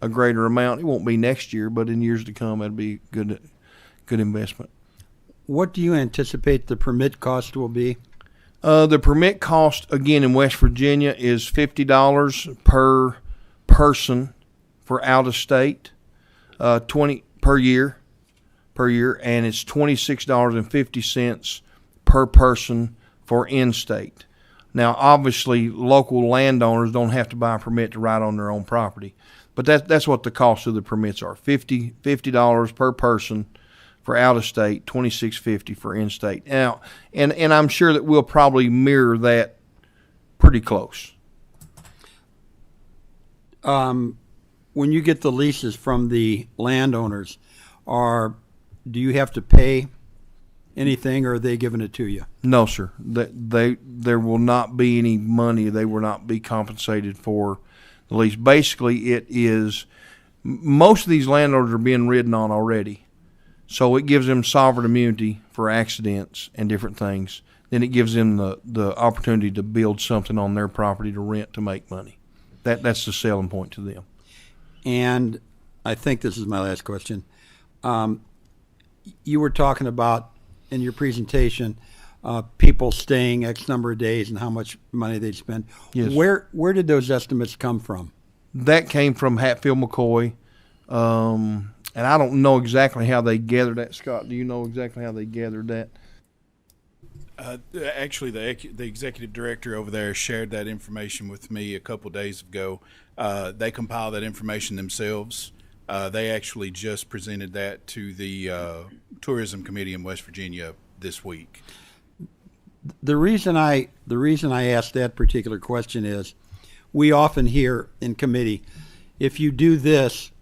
[SPEAKER 7] a greater amount, it won't be next year, but in years to come, that'd be good investment.
[SPEAKER 21] What do you anticipate the permit cost will be?
[SPEAKER 7] The permit cost, again, in West Virginia is $50 per person for out of state, 20 per year, and it's $26.50 per person for in-state. Now, obviously, local landowners don't have to buy a permit to ride on their own property, but that's what the cost of the permits are: $50 per person for out of state, $26.50 for in state. Now, and I'm sure that we'll probably mirror that pretty close.
[SPEAKER 21] When you get the leases from the landowners, do you have to pay anything, or are they giving it to you?
[SPEAKER 7] No, sir. There will not be any money. They will not be compensated for the lease. Basically, it is most of these landlords are being ridden on already, so it gives them sovereign immunity for accidents and different things. Then it gives them the opportunity to build something on their property to rent to make money. That's the selling point to them.
[SPEAKER 21] And I think this is my last question. You were talking about in your presentation people staying X number of days and how much money they'd spend.
[SPEAKER 7] Yes.
[SPEAKER 21] Where did those estimates come from?
[SPEAKER 7] That came from Hatfield Mccoy, and I don't know exactly how they gathered that. Scott, do you know exactly how they gathered that?
[SPEAKER 14] Actually, the executive director over there shared that information with me a couple days ago. They compile that information themselves. They actually just presented that to the tourism committee in West Virginia this week.
[SPEAKER 21] The reason I asked that particular question is, we often hear in committee, if you do this,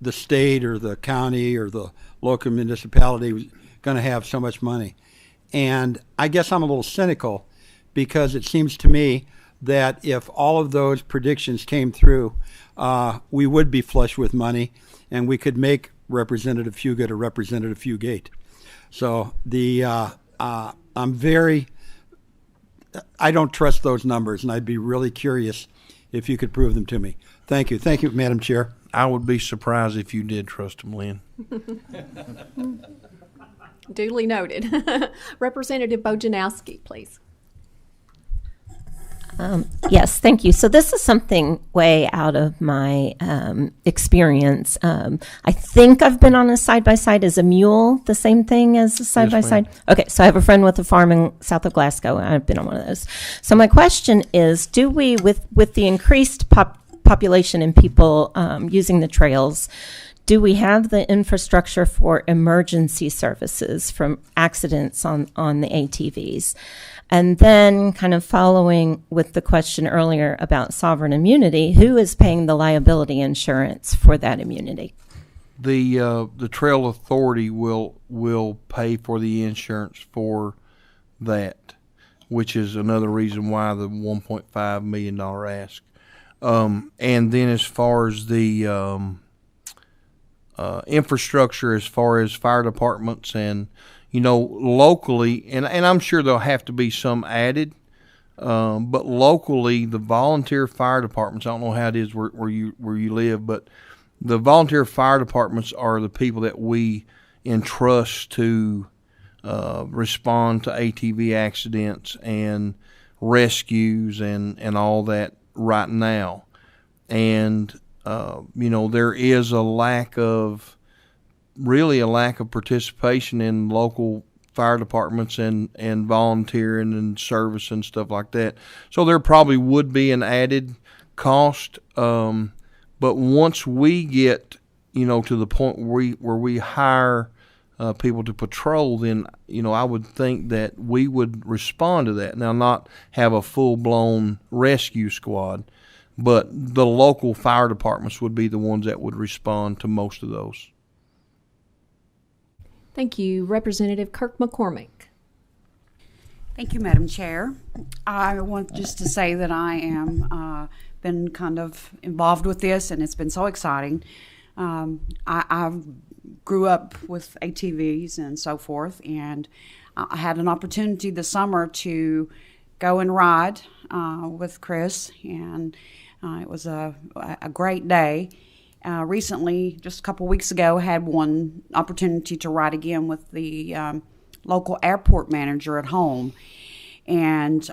[SPEAKER 21] the state or the county or the local municipality is going to have so much money. And I guess I'm a little cynical, because it seems to me that if all of those predictions came through, we would be flush with money, and we could make Representative Fugate a Representative Fugate. So I don't trust those numbers, and I'd be really curious if you could prove them to me. Thank you. Thank you, Madam Chair.
[SPEAKER 7] I would be surprised if you did trust them, Lynn.
[SPEAKER 1] Duly noted. Representative Bojanowski, please.
[SPEAKER 6] Yes, thank you. So this is something way out of my experience. I think I've been on a side-by-side. Is a mule the same thing as a side-by-side?
[SPEAKER 7] Yes,
[SPEAKER 6] Okay, so I have a friend with a farm in south of Glasgow, and I've been on one of those. So my question is, do we, with the increased population and people using the trails, do we have the infrastructure for emergency services from accidents on the ATVs? And then kind of following with the question earlier about sovereign immunity, who is paying the liability insurance for that immunity?
[SPEAKER 7] The Trail Authority will pay for the insurance for that, which is another reason why the $1.5 million ask. And then as far as the infrastructure, as far as fire departments and locally, and I'm sure there'll have to be some added, but locally, the volunteer fire departments, I don't know how it is where you live, but the volunteer fire departments are the people that we entrust to respond to ATV accidents and rescues and all that right now. And, there is a lack of participation in local fire departments and volunteering and service and stuff like that. So there probably would be an added cost. But once we get, to the point where we hire people to patrol, then, I would think that we would respond to that. Now, not have a full-blown rescue squad, but the local fire departments would be the ones that would respond to most of those.
[SPEAKER 1] Thank you. Representative Kirk McCormick.
[SPEAKER 5] Thank you, Madam Chair. I want just to say that I am been kind of involved with this, and it's been so exciting. I grew up with ATVs and so forth, and I had an opportunity this summer to go and ride with Chris, and it was a great day. Recently, just a couple weeks ago, had one opportunity to ride again with the local airport manager at home, and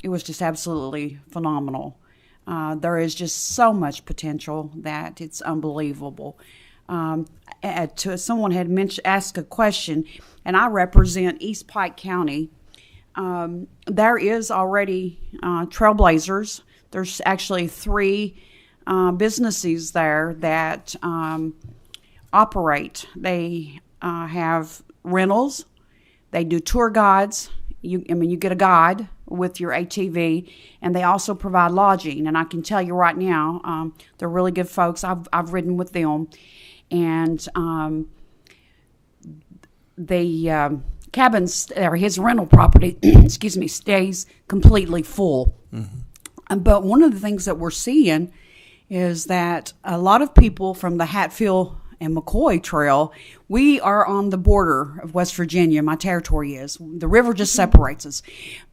[SPEAKER 5] it was just absolutely phenomenal. There is just so much potential that it's unbelievable. Someone had asked a question, and I represent East Pike County. There is already Trailblazers. There's actually 3 businesses there that operate. They have rentals. They do tour guides. You get a guide with your ATV, and they also provide lodging. And I can tell you right now, they're really good folks. I've ridden with them, and the cabins, or his rental property, stays completely full. Mm-hmm. But one of the things that we're seeing is that a lot of people from the Hatfield and Mccoy Trail, we are on the border of West Virginia. My territory is. The river just separates us.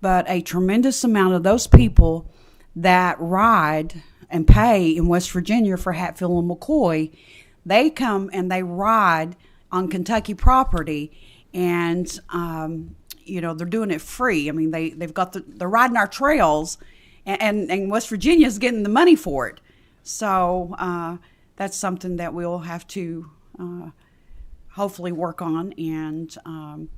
[SPEAKER 5] But a tremendous amount of those people that ride and pay in West Virginia for Hatfield and Mccoy, they come and they ride on Kentucky property, and they're doing it free. I mean, they're riding our trails, and West Virginia's getting the money for it. So that's something that we'll have to hopefully work on, and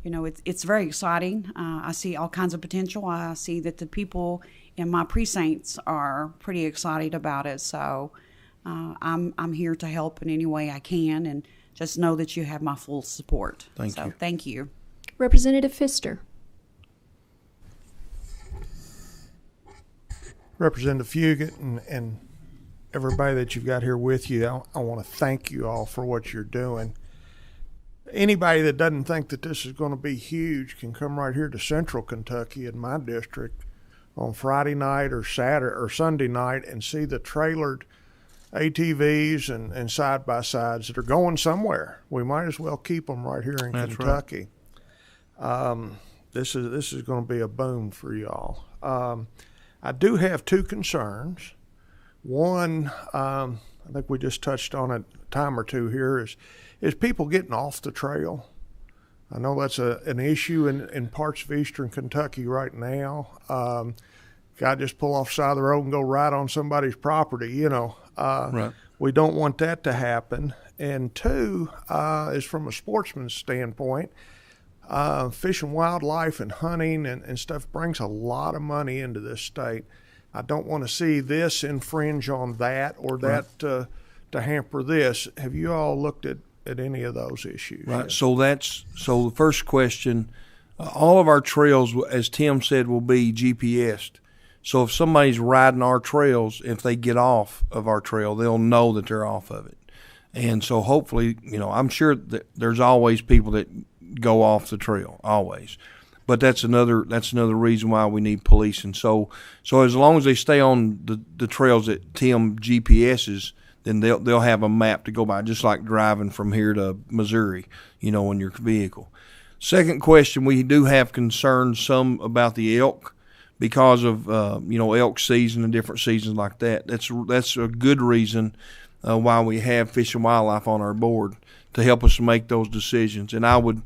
[SPEAKER 5] it's very exciting. I see all kinds of potential. I see that the people in my precincts are pretty excited about it. So I'm here to help in any way I can, and just know that you have my full support. Thank you.
[SPEAKER 1] Representative Pfister.
[SPEAKER 8] Representative Fugit and everybody that you've got here with you, I want to thank you all for what you're doing. Anybody that doesn't think that this is going to be huge can come right here to Central Kentucky in my district on Friday night or Saturday or Sunday night and see the trailered ATVs and side-by-sides that are going somewhere. We might as well keep them right here in Kentucky. Right. This is going to be a boom for y'all. I do have two concerns. One, I think we just touched on it a time or two here, is people getting off the trail. I know that's an issue in parts of eastern Kentucky right now. Guy just pull off the side of the road and go right on somebody's property, Right. We don't want that to happen. And two, is from a sportsman's standpoint, fish and wildlife and hunting and stuff brings a lot of money into this state. I don't want to see this infringe on that or that to hamper this. Have you all looked at any of those issues?
[SPEAKER 7] Right. So the first question, all of our trails, as Tim said, will be GPSed. So if somebody's riding our trails, if they get off of our trail, they'll know that they're off of it. And so hopefully, I'm sure that there's always people that go off the trail, always. But that's another reason why we need policing. So as long as they stay on the trails that Tim GPS's, then they'll have a map to go by, just like driving from here to Missouri, in your vehicle. Second question, we do have concerns some about the elk because of elk season and different seasons like that. That's a good reason why we have Fish and Wildlife on our board, to help us make those decisions. And I would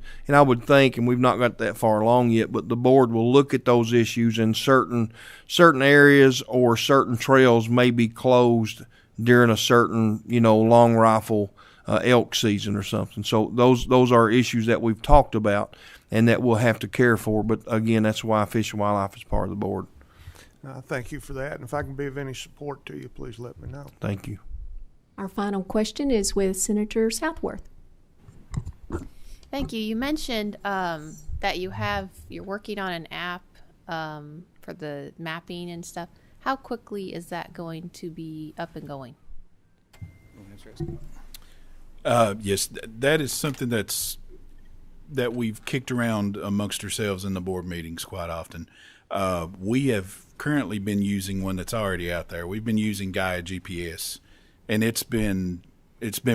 [SPEAKER 7] think, and we've not got that far along yet, but the board will look at those issues, and certain areas or certain trails may be closed during a certain, long rifle elk season or something. So those are issues that we've talked about and that we'll have to care for. But again, that's why Fish and Wildlife is part of the board.
[SPEAKER 8] Thank you for that. And if I can be of any support to you, please let me know.
[SPEAKER 7] Thank you.
[SPEAKER 1] Our final question is with Senator Southworth.
[SPEAKER 9] Thank you. You mentioned that you're working on an app for the mapping and stuff. How quickly is that going to be up and going?
[SPEAKER 14] Yes, that is something that we've kicked around amongst ourselves in the board meetings quite often. We have currently been using one that's already out there. We've been using Gaia GPS, and it's been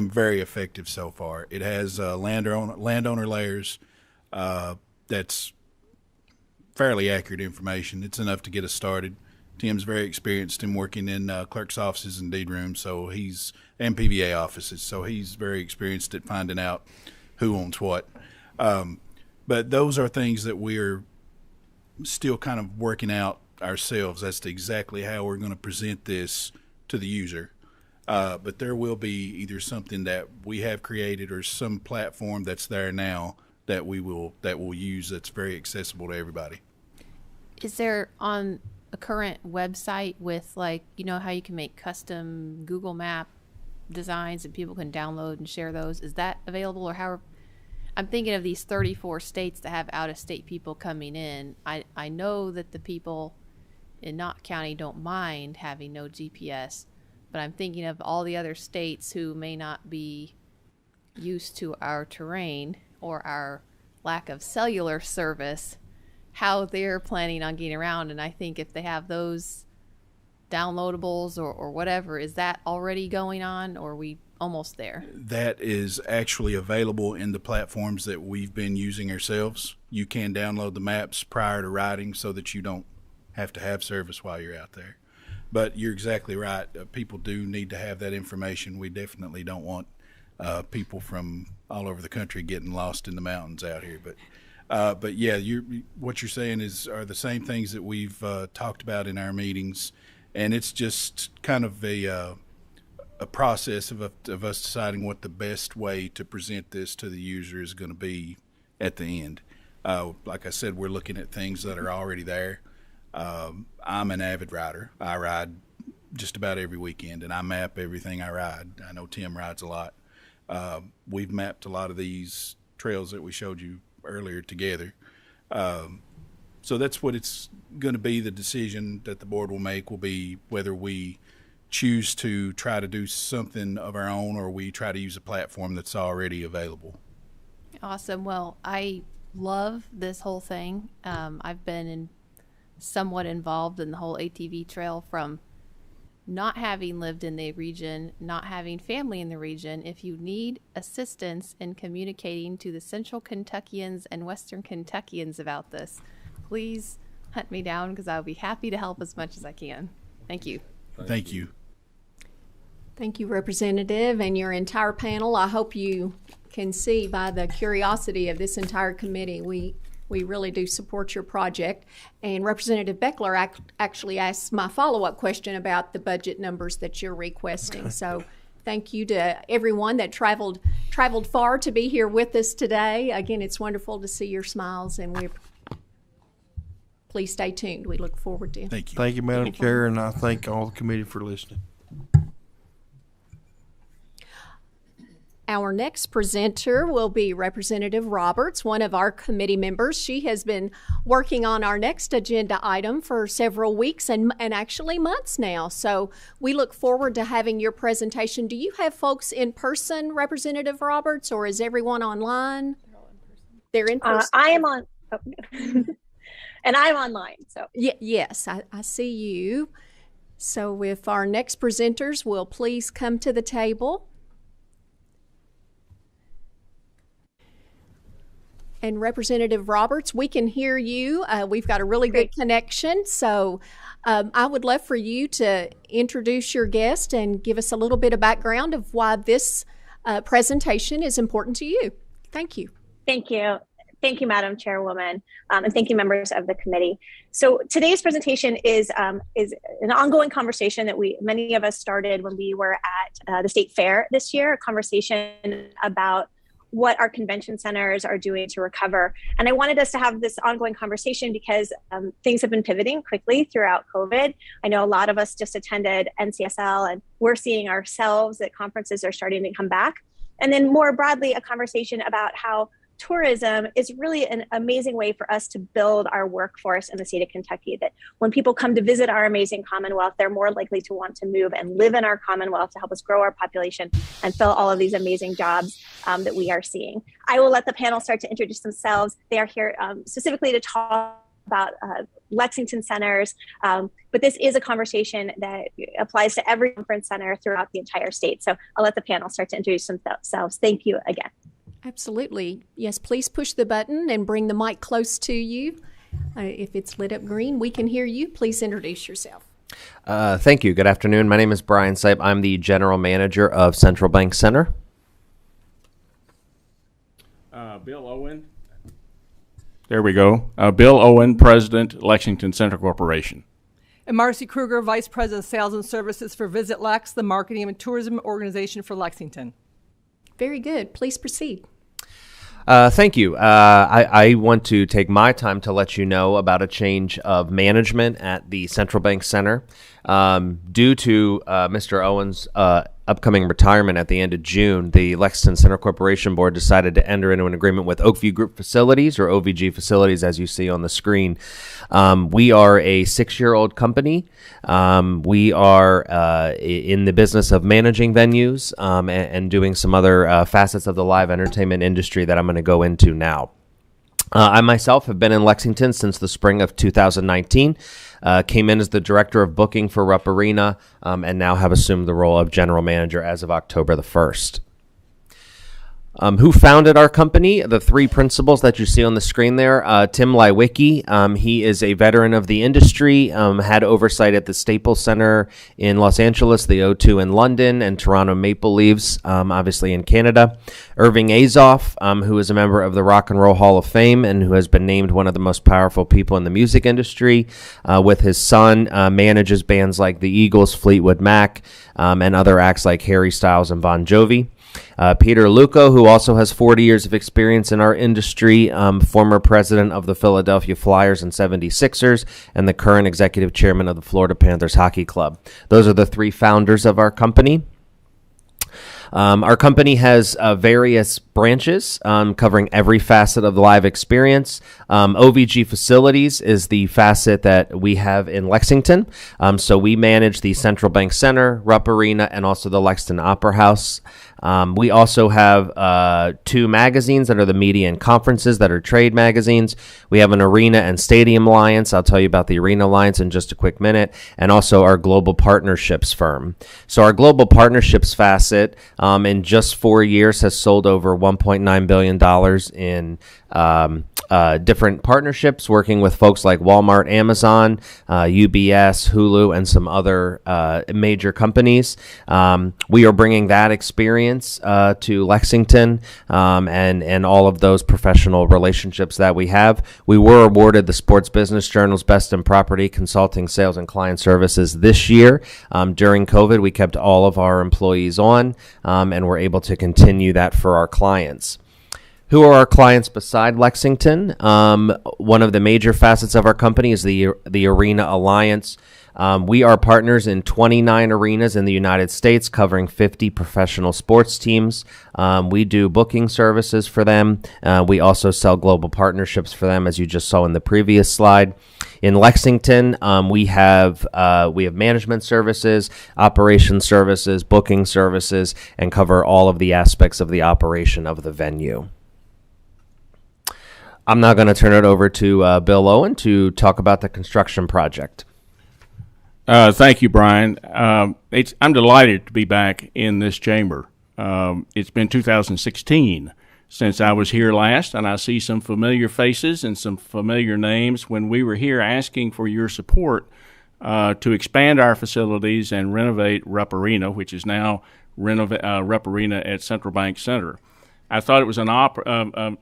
[SPEAKER 14] very effective so far. It has landowner layers that's fairly accurate information. It's enough to get us started. Tim's very experienced in working in clerk's offices and deed rooms, and PBA offices, so he's very experienced at finding out who owns what. But those are things that we're still kind of working out ourselves as to exactly how we're going to present this to the user. But there will be either something that we have created or some platform that's there now that we'll use that's very accessible to everybody.
[SPEAKER 9] Is there on a current website with how you can make custom Google Map designs and people can download and share those? Is that available, or how? I'm thinking of these 34 states that have out-of-state people coming in. I know that the people in Knott County don't mind having no GPS, but I'm thinking of all the other states who may not be used to our terrain or our lack of cellular service, how they're planning on getting around. And I think if they have those downloadables or whatever, is that already going on, or are we almost there?
[SPEAKER 14] That is actually available in the platforms that we've been using ourselves. You can download the maps prior to riding so that you don't have to have service while you're out there. But you're exactly right. People do need to have that information. We definitely don't want people from all over the country getting lost in the mountains out here. But yeah, what you're saying are the same things that we've talked about in our meetings, and it's just kind of a process of us deciding what the best way to present this to the user is going to be at the end. Like I said, we're looking at things that are already there. I'm an avid rider. I ride just about every weekend, and I map everything I ride. I know Tim rides a lot. We've mapped a lot of these trails that we showed you earlier together. So that's what it's going to be. The decision that the board will make will be whether we choose to try to do something of our own or we try to use a platform that's already available.
[SPEAKER 9] Awesome. Well, I love this whole thing. I've been somewhat involved in the whole ATV trail from not having lived in the region, not having family in the region. If you need assistance in communicating to the Central Kentuckians and Western Kentuckians about this, please hunt me down, because I'll be happy to help as much as I can. Thank you.
[SPEAKER 14] Thank you.
[SPEAKER 1] Thank you, Representative, and your entire panel. I hope you can see by the curiosity of this entire committee, we really do support your project. And Representative Beckler actually asked my follow-up question about the budget numbers that you're requesting. So thank you to everyone that traveled far to be here with us today. Again, it's wonderful to see your smiles, and please stay tuned. We look forward to it.
[SPEAKER 14] Thank you.
[SPEAKER 7] Thank you, Madam Chair, and I thank all the committee for listening.
[SPEAKER 1] Our next presenter will be Representative Roberts, one of our committee members. She has been working on our next agenda item for several weeks and actually months now. So we look forward to having your presentation. Do you have folks in person, Representative Roberts, or is everyone online? They're in person.
[SPEAKER 11] I am on, and I'm online. So
[SPEAKER 1] yes, I see you. So if our next presenters will please come to the table. And Representative Roberts, we can hear you. We've got a really good connection. So I would love for you to introduce your guest and give us a little bit of background of why this presentation is important to you. Thank you.
[SPEAKER 11] Thank you. Thank you, Madam Chairwoman, and thank you, members of the committee. So today's presentation is an ongoing conversation that many of us started when we were at the State Fair this year, a conversation about what our convention centers are doing to recover. And I wanted us to have this ongoing conversation because things have been pivoting quickly throughout COVID. I know a lot of us just attended NCSL, and we're seeing ourselves that conferences are starting to come back. And then more broadly, a conversation about how tourism is really an amazing way for us to build our workforce in the state of Kentucky, that when people come to visit our amazing Commonwealth, they're more likely to want to move and live in our Commonwealth to help us grow our population and fill all of these amazing jobs that we are seeing. I will let the panel start to introduce themselves. They are here specifically to talk about Lexington centers, but this is a conversation that applies to every conference center throughout the entire state. So I'll let the panel start to introduce themselves. Thank you again.
[SPEAKER 1] Absolutely. Yes, please push the button and bring the mic close to you. If it's lit up green, we can hear you. Please introduce yourself.
[SPEAKER 10] Thank you. Good afternoon. My name is Brian Sipe. I'm the General Manager of Central Bank Center.
[SPEAKER 22] Bill Owen. There we go. Bill Owen, President, Lexington Central Corporation.
[SPEAKER 23] And Marcy Kruger, Vice President of Sales and Services for Visit Lex, the marketing and tourism organization for Lexington.
[SPEAKER 1] Very good. Please proceed.
[SPEAKER 10] Thank you. I want to take my time to let you know about a change of management at the Central Bank Center. Due to Mr. Owen's upcoming retirement at the end of June, the Lexington Center Corporation Board decided to enter into an agreement with Oakview Group Facilities, or OVG Facilities, as you see on the screen. We are a 6-year-old company. We are in the business of managing venues and doing some other facets of the live entertainment industry that I'm going to go into now. I myself have been in Lexington since the spring of 2019. Came in as the director of booking for Rupp Arena, and now have assumed the role of general manager as of October the 1st. Who founded our company? The three principals that you see on the screen there. Tim Lywicki, he is a veteran of the industry, had oversight at the Staples Center in Los Angeles, the O2 in London, and Toronto Maple Leafs, obviously in Canada. Irving Azoff, who is a member of the Rock and Roll Hall of Fame and who has been named one of the most powerful people in the music industry. With his son, manages bands like the Eagles, Fleetwood Mac, and other acts like Harry Styles and Bon Jovi. Peter Luco, who also has 40 years of experience in our industry, former president of the Philadelphia Flyers and 76ers, and the current executive chairman of the Florida Panthers Hockey Club. Those are the three founders of our company. Our company has various branches covering every facet of the live experience. OVG Facilities is the facet that we have in Lexington. So we manage the Central Bank Center, Rupp Arena, and also the Lexington Opera House. We also have two magazines that are the Media and Conferences that are trade magazines. We have an Arena and Stadium Alliance. I'll tell you about the Arena Alliance in just a quick minute. And also our Global Partnerships firm. So our Global Partnerships facet in just 4 years has sold over $1.9 billion in different partnerships, working with folks like Walmart, Amazon, UBS, Hulu, and some other major companies. We are bringing that experience to Lexington and all of those professional relationships that we have. We were awarded the Sports Business Journal's Best in Property Consulting, Sales, and Client Services this year. During COVID, we kept all of our employees on, and we're able to continue that for our clients. Who are our clients beside Lexington? One of the major facets of our company is the Arena Alliance. We are partners in 29 arenas in the United States, covering 50 professional sports teams. We do booking services for them. We also sell global partnerships for them, as you just saw in the previous slide. In Lexington, we have management services, operations services, booking services, and cover all of the aspects of the operation of the venue. I'm now going to turn it over to Bill Owen to talk about the construction project.
[SPEAKER 22] Thank you, Brian. I'm delighted to be back in this chamber. It's been 2016 since I was here last, and I see some familiar faces and some familiar names when we were here asking for your support to expand our facilities and renovate Rupp Arena, which is now Rupp Arena at Central Bank Center. I thought it was an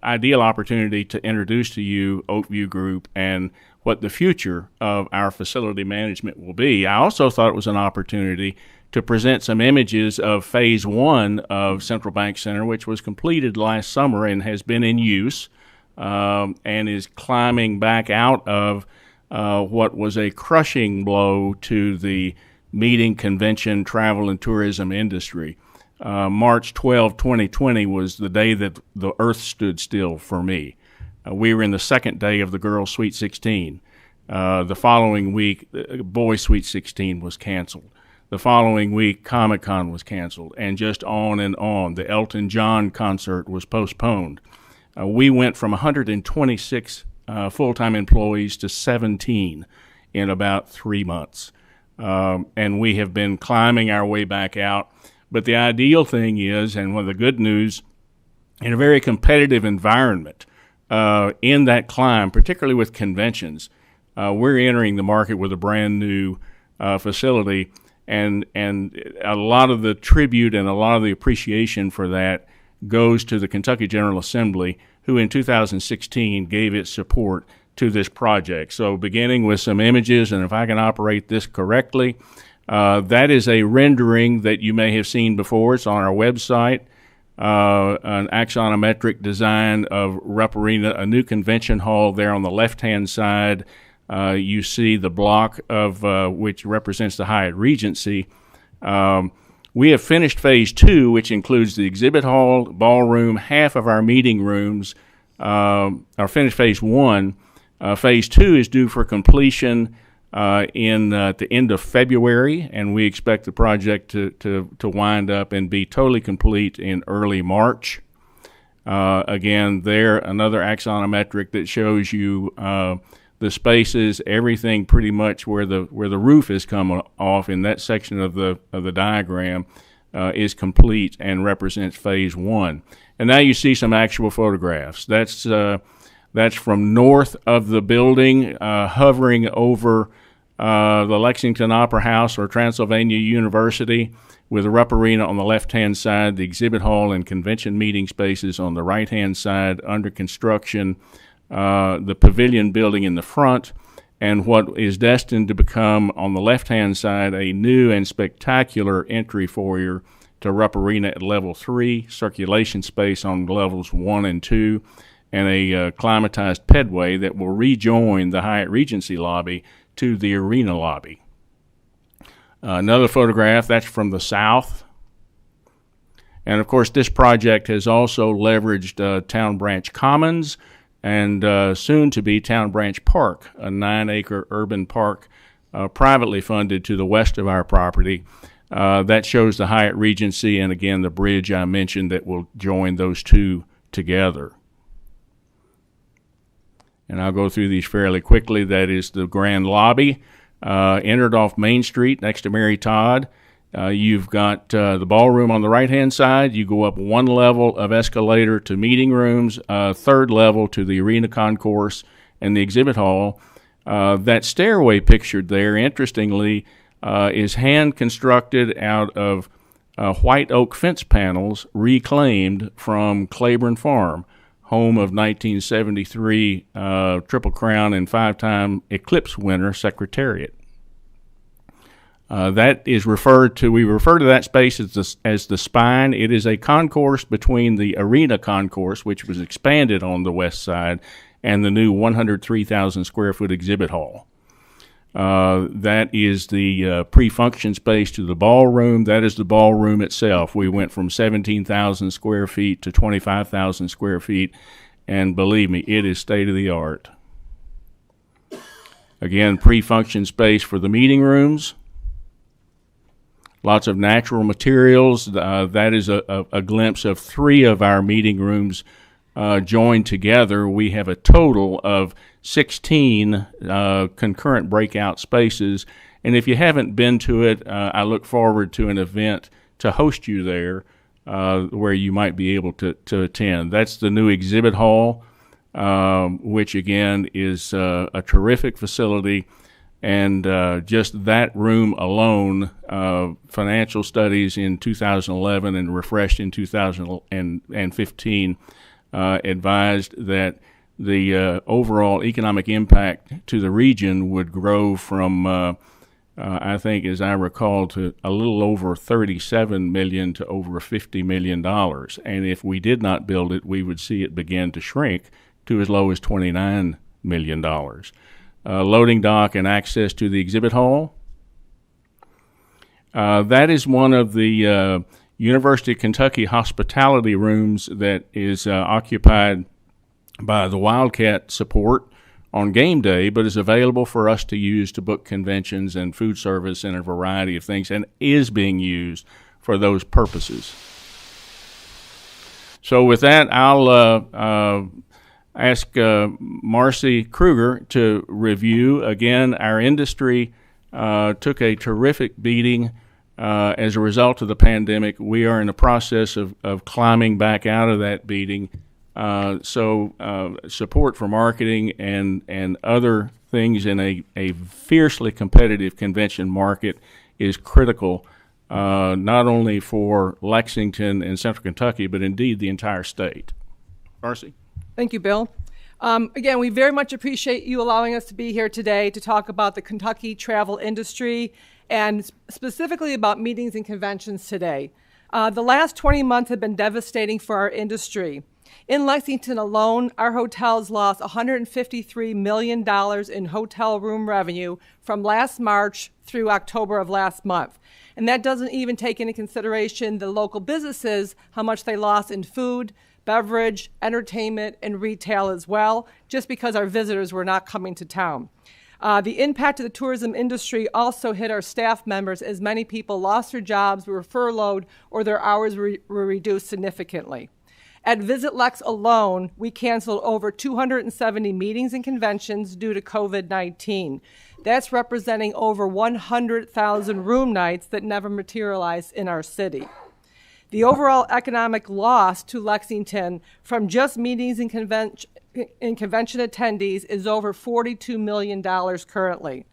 [SPEAKER 22] ideal opportunity to introduce to you Oakview Group and what the future of our facility management will be. I also thought it was an opportunity to present some images of Phase 1 of Central Bank Center, which was completed last summer and has been in use and is climbing back out of what was a crushing blow to the meeting, convention, travel, and tourism industry. March 12, 2020 was the day that the earth stood still for me. We were in the second day of the Girls' Sweet 16. The following week, Boys' Sweet 16 was canceled. The following week, Comic-Con was canceled, and just on and on. The Elton John concert was postponed. We went from 126 full-time employees to 17 in about 3 months. And we have been climbing our way back out. But the ideal thing is, and one of the good news, in a very competitive environment, in that climb, particularly with conventions, we're entering the market with a brand new facility, and a lot of the tribute and a lot of the appreciation for that goes to the Kentucky General Assembly, who in 2016 gave its support to this project. So beginning with some images, and if I can operate this correctly, that is a rendering that you may have seen before. It's on our website, an axonometric design of Rupp Arena, a new convention hall there on the left-hand side. You see the block of which represents the Hyatt Regency. We have finished Phase 2, which includes the exhibit hall, ballroom, half of our meeting rooms. Or finished Phase 1. Phase 2 is due for completion at the end of February, and we expect the project to wind up and be totally complete in early March. Again, there, another axonometric that shows you the spaces, everything pretty much where the roof is coming off in that section of the diagram is complete and represents phase 1. And now you see some actual photographs. That's from north of the building, hovering over the Lexington Opera House or Transylvania University, with the Rupp Arena on the left-hand side, the exhibit hall and convention meeting spaces on the right-hand side, under construction, the pavilion building in the front, and what is destined to become, on the left-hand side, a new and spectacular entry foyer to Rupp Arena at level 3, circulation space on levels 1 and 2, and a climatized pedway that will rejoin the Hyatt Regency lobby to the arena lobby. Another photograph, that's from the south. And of course, this project has also leveraged Town Branch Commons and soon to be Town Branch Park, a 9-acre urban park privately funded to the west of our property. That shows the Hyatt Regency and again the bridge I mentioned that will join those two together. And I'll go through these fairly quickly. That is the grand lobby. Entered off Main Street next to Mary Todd. You've got the ballroom on the right-hand side. You go up one level of escalator to meeting rooms, third level to the arena concourse and the exhibit hall. That stairway pictured there, interestingly, is hand-constructed out of white oak fence panels reclaimed from Claiborne Farm, home of 1973 Triple Crown and 5-time Eclipse winner Secretariat. That is we refer to that space as the spine. It is a concourse between the arena concourse, which was expanded on the west side, and the new 103,000 square foot exhibit hall. That is the pre-function space to the ballroom. That is the ballroom itself. We went from 17,000 square feet to 25,000 square feet, and believe me, it is state-of-the-art. Again, pre-function space for the meeting rooms. Lots of natural materials. That is a glimpse of 3 of our meeting rooms joined together. We have a total of 16 concurrent breakout spaces, and if you haven't been to it, I look forward to an event to host you there where you might be able to attend. That's the new exhibit hall, which again is a terrific facility, and just that room alone, financial studies in 2011 and refreshed in 2015 advised that the overall economic impact to the region would grow from, I think, as I recall, to a little over $37 million to over $50 million. And if we did not build it, we would see it begin to shrink to as low as $29 million. Loading dock and access to the exhibit hall. That is one of the University of Kentucky hospitality rooms that is occupied by the Wildcat support on game day, but is available for us to use to book conventions and food service and a variety of things, and is being used for those purposes. So with that, I'll ask Marcy Kruger to review. Again, our industry took a terrific beating as a result of the pandemic. We are in the process of climbing back out of that beating. So support for marketing and other things in a fiercely competitive convention market is critical, not only for Lexington and Central Kentucky, but indeed the entire state. Marcy?
[SPEAKER 23] Thank you, Bill. Again, we very much appreciate you allowing us to be here today to talk about the Kentucky travel industry and specifically about meetings and conventions today. The last 20 months have been devastating for our industry. In Lexington alone, our hotels lost $153 million in hotel room revenue from last March through October of last month. And that doesn't even take into consideration the local businesses, how much they lost in food, beverage, entertainment, and retail as well, just because our visitors were not coming to town. The impact of the tourism industry also hit our staff members, as many people lost their jobs, were furloughed, or their hours were reduced significantly. At Visit Lex alone, we canceled over 270 meetings and conventions due to COVID-19. That's representing over 100,000 room nights that never materialized in our city. The overall economic loss to Lexington from just meetings and convention attendees is over $42 million currently.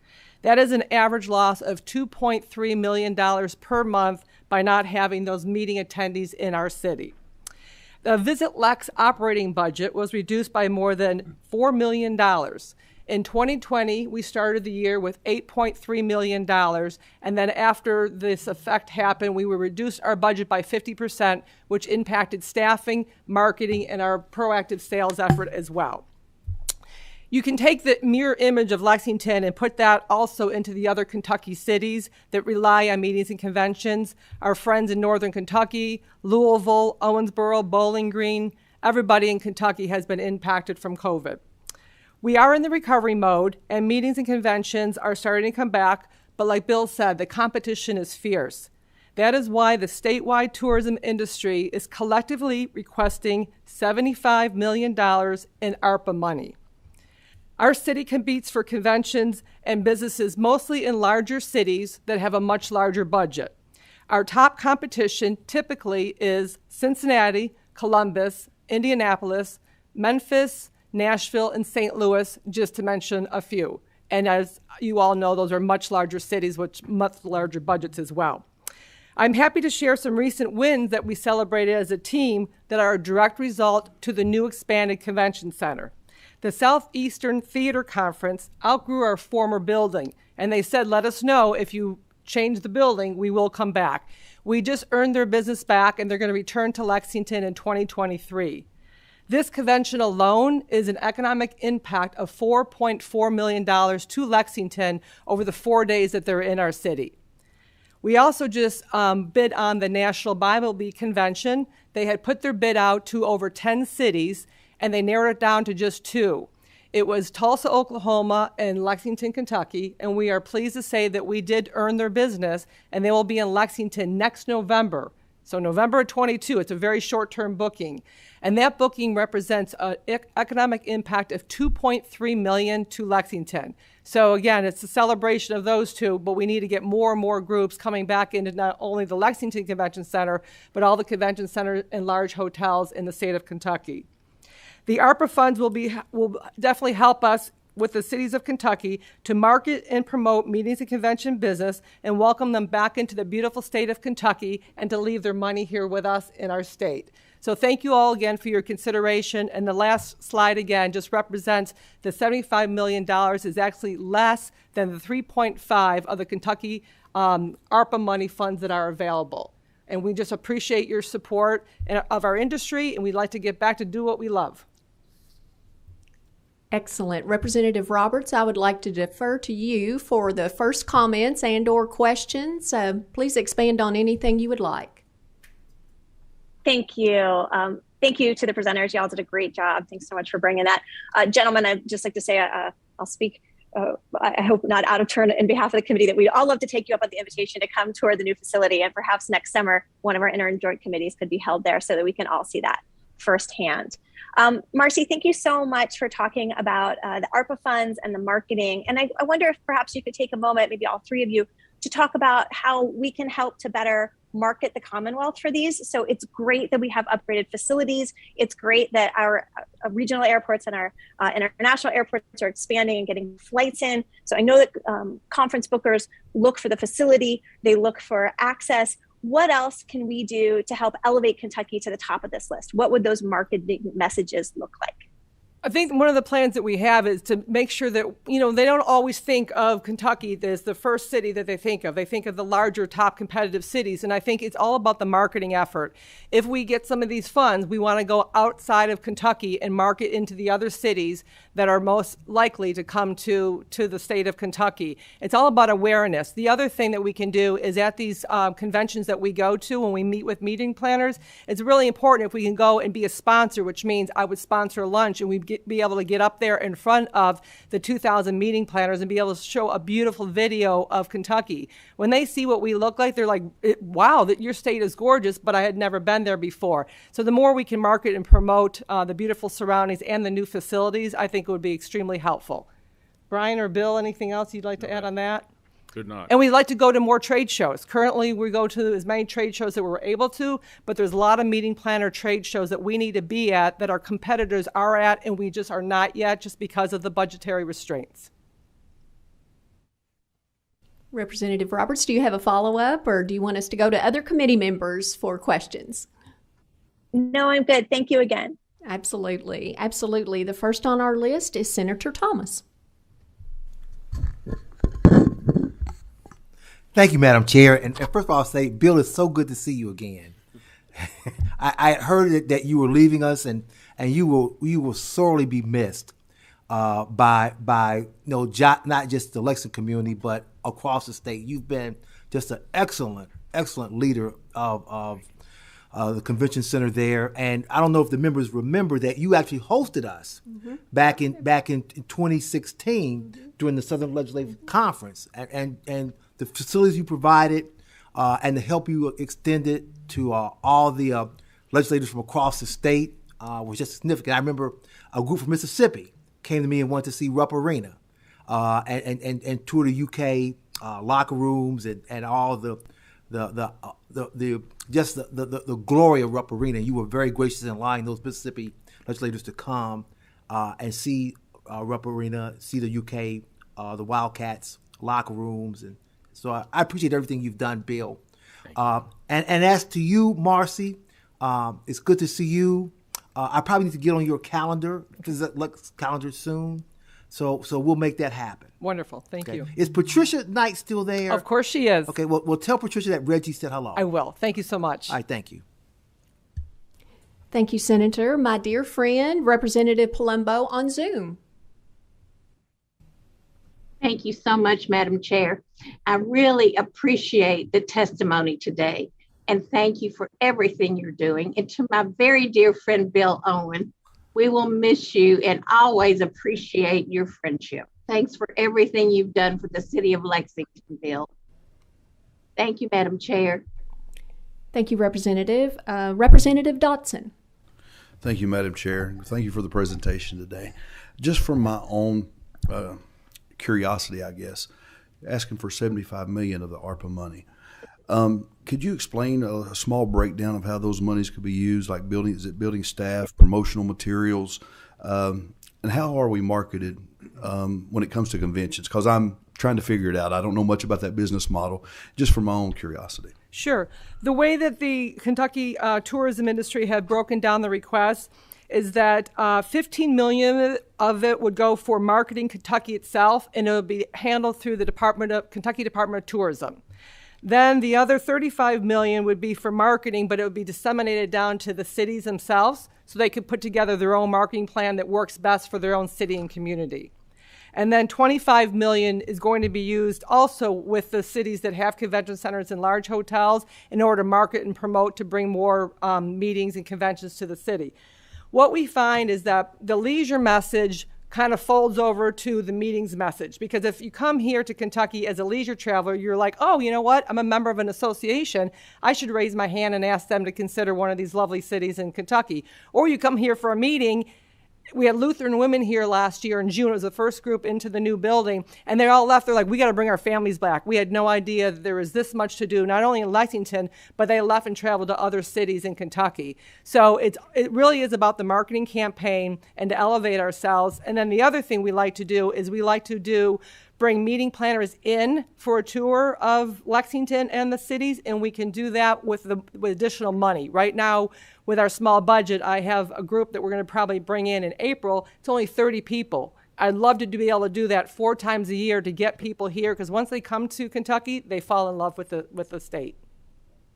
[SPEAKER 23] That is an average loss of $2.3 million per month by not having those meeting attendees in our city. The Visit Lex operating budget was reduced by more than $4 million. In 2020, we started the year with $8.3 million, and then after this effect happened, we reduced our budget by 50%, which impacted staffing, marketing, and our proactive sales effort as well. You can take the mirror image of Lexington and put that also into the other Kentucky cities that rely on meetings and conventions. Our friends in Northern Kentucky, Louisville, Owensboro, Bowling Green, everybody in Kentucky has been impacted from COVID. We are in the recovery mode, and meetings and conventions are starting to come back, but like Bill said, the competition is fierce. That is why the statewide tourism industry is collectively requesting $75 million in ARPA money. Our city competes for conventions and businesses mostly in larger cities that have a much larger budget. Our top competition typically is Cincinnati, Columbus, Indianapolis, Memphis, Nashville, and St. Louis, just to mention a few. And as you all know, those are much larger cities with much larger budgets as well. I'm happy to share some recent wins that we celebrated as a team that are a direct result to the new expanded convention center. The Southeastern Theater Conference outgrew our former building, and they said, let us know if you change the building, we will come back. We just earned their business back, and they're going to return to Lexington in 2023. This convention alone is an economic impact of $4.4 million to Lexington over the 4 days that they're in our city. We also just bid on the National Bible Bee Convention. They had put their bid out to over 10 cities, and they narrowed it down to just 2. It was Tulsa, Oklahoma, and Lexington, Kentucky, and we are pleased to say that we did earn their business, and they will be in Lexington next November. So November of 22, it's a very short-term booking. And that booking represents an economic impact of $2.3 million to Lexington. So again, it's a celebration of those two, but we need to get more and more groups coming back into not only the Lexington Convention Center, but all the convention centers and large hotels in the state of Kentucky. The ARPA funds will definitely help us with the cities of Kentucky to market and promote meetings and convention business and welcome them back into the beautiful state of Kentucky and to leave their money here with us in our state. So thank you all again for your consideration. And the last slide again just represents the $75 million is actually less than the 3.5 of the Kentucky ARPA money funds that are available. And we just appreciate your support of our industry, and we'd like to get back to do what we love.
[SPEAKER 1] Excellent. Representative Roberts, I would like to defer to you for the first comments and/or questions. Please expand on anything you would like.
[SPEAKER 11] Thank you. Thank you to the presenters. Y'all did a great job. Thanks so much for bringing that. Gentlemen, I'd just like to say I'll speak, I hope not out of turn, in behalf of the committee, that we'd all love to take you up on the invitation to come tour the new facility, and perhaps next summer one of our interim joint committees could be held there so that we can all see that firsthand. Marcy, thank you so much for talking about the ARPA funds and the marketing. And I wonder if perhaps you could take a moment, maybe all three of you, to talk about how we can help to better market the Commonwealth for these. So it's great that we have upgraded facilities. It's great that our regional airports and our international airports are expanding and getting flights in. So I know that conference bookers look for the facility, they look for access. What else can we do to help elevate Kentucky to the top of this list? What would those marketing messages look like?
[SPEAKER 23] I think one of the plans that we have is to make sure that, they don't always think of Kentucky as the first city that they think of. They think of the larger top competitive cities. And I think it's all about the marketing effort. If we get some of these funds, we want to go outside of Kentucky and market into the other cities that are most likely to come to the state of Kentucky. It's all about awareness. The other thing that we can do is at these conventions that we go to when we meet with meeting planners, it's really important if we can go and be a sponsor, which means I would sponsor lunch and we'd give be able to get up there in front of the 2,000 meeting planners and be able to show a beautiful video of Kentucky. When they see what we look like, they're like, wow, that your state is gorgeous, but I had never been there before. So the more we can market and promote the beautiful surroundings and the new facilities, I think it would be extremely helpful. Brian or Bill, anything else you'd like to add on that?
[SPEAKER 22] Good night.
[SPEAKER 23] And we'd like to go to more trade shows. Currently, we go to as many trade shows that we're able to, but there's a lot of meeting planner trade shows that we need to be at that our competitors are at, and we just are not yet just because of the budgetary restraints.
[SPEAKER 1] Representative Roberts, do you have a follow-up, or do you want us to go to other committee members for questions?
[SPEAKER 11] No, I'm good. Thank you again.
[SPEAKER 1] Absolutely. Absolutely. The first on our list is Senator Thomas.
[SPEAKER 2] Thank you, Madam Chair. And first of all, I'll say, Bill, it's so good to see you again. I heard that you were leaving us, and you will sorely be missed by not just the Lexington community, but across the state. You've been just an excellent leader of the convention center there. And I don't know if the members remember that you actually hosted us back in 2016 during the Southern Legislative Conference, and the facilities you provided and the help you extended to all the legislators from across the state was just significant. I remember a group from Mississippi came to me and wanted to see Rupp Arena and tour the UK locker rooms and all the glory of Rupp Arena. You were very gracious in allowing those Mississippi legislators to come and see Rupp Arena, see the UK, the Wildcats locker rooms, and so I appreciate everything you've done, Bill. And as to you, Marcy, it's good to see you. I probably need to get on your calendar, because it looks calendar soon. So we'll make that happen.
[SPEAKER 23] Wonderful. Thank you.
[SPEAKER 2] Is Patricia Knight still there?
[SPEAKER 23] Of course she is.
[SPEAKER 2] Okay, well tell Patricia that Reggie said hello.
[SPEAKER 23] I will. Thank you so much.
[SPEAKER 2] All right, thank you.
[SPEAKER 1] Thank you, Senator. My dear friend, Representative Palumbo on Zoom.
[SPEAKER 3] Thank you so much, Madam Chair. I really appreciate the testimony today, and thank you for everything you're doing. And to my very dear friend, Bill Owen, we will miss you and always appreciate your friendship. Thanks for everything you've done for the city of Lexington, Bill. Thank you, Madam Chair.
[SPEAKER 1] Thank you, Representative. Representative Dotson.
[SPEAKER 18] Thank you, Madam Chair. Thank you for the presentation today. Just from my own curiosity, I guess, asking for $75 million of the ARPA money. Could you explain a small breakdown of how those monies could be used, like building staff, promotional materials, and how are we marketed when it comes to conventions? Because I'm trying to figure it out. I don't know much about that business model, just from my own curiosity.
[SPEAKER 23] Sure. The way that the Kentucky tourism industry had broken down the request is that $15 million of it would go for marketing Kentucky itself, and it would be handled through the Kentucky Department of Tourism. Then the other $35 million would be for marketing, but it would be disseminated down to the cities themselves so they could put together their own marketing plan that works best for their own city and community. And then $25 million is going to be used also with the cities that have convention centers and large hotels in order to market and promote to bring more meetings and conventions to the city. What we find is that the leisure message kind of folds over to the meetings message, because if you come here to Kentucky as a leisure traveler, you're like, oh, you know what? I'm a member of an association. I should raise my hand and ask them to consider one of these lovely cities in Kentucky. Or you come here for a meeting. We had Lutheran women here last year in June. It was the first group into the new building, and they all left. They're like, we got to bring our families back. We had no idea that there was this much to do, not only in Lexington, but they left and traveled to other cities in Kentucky. So it really is about the marketing campaign and to elevate ourselves. And then the other thing we like to do is bring meeting planners in for a tour of Lexington and the cities, and we can do that with additional money. Right now, with our small budget, I have a group that we're going to probably bring in April. It's only 30 people. I'd love to be able to do that 4 times a year to get people here, because once they come to Kentucky, they fall in love with the state.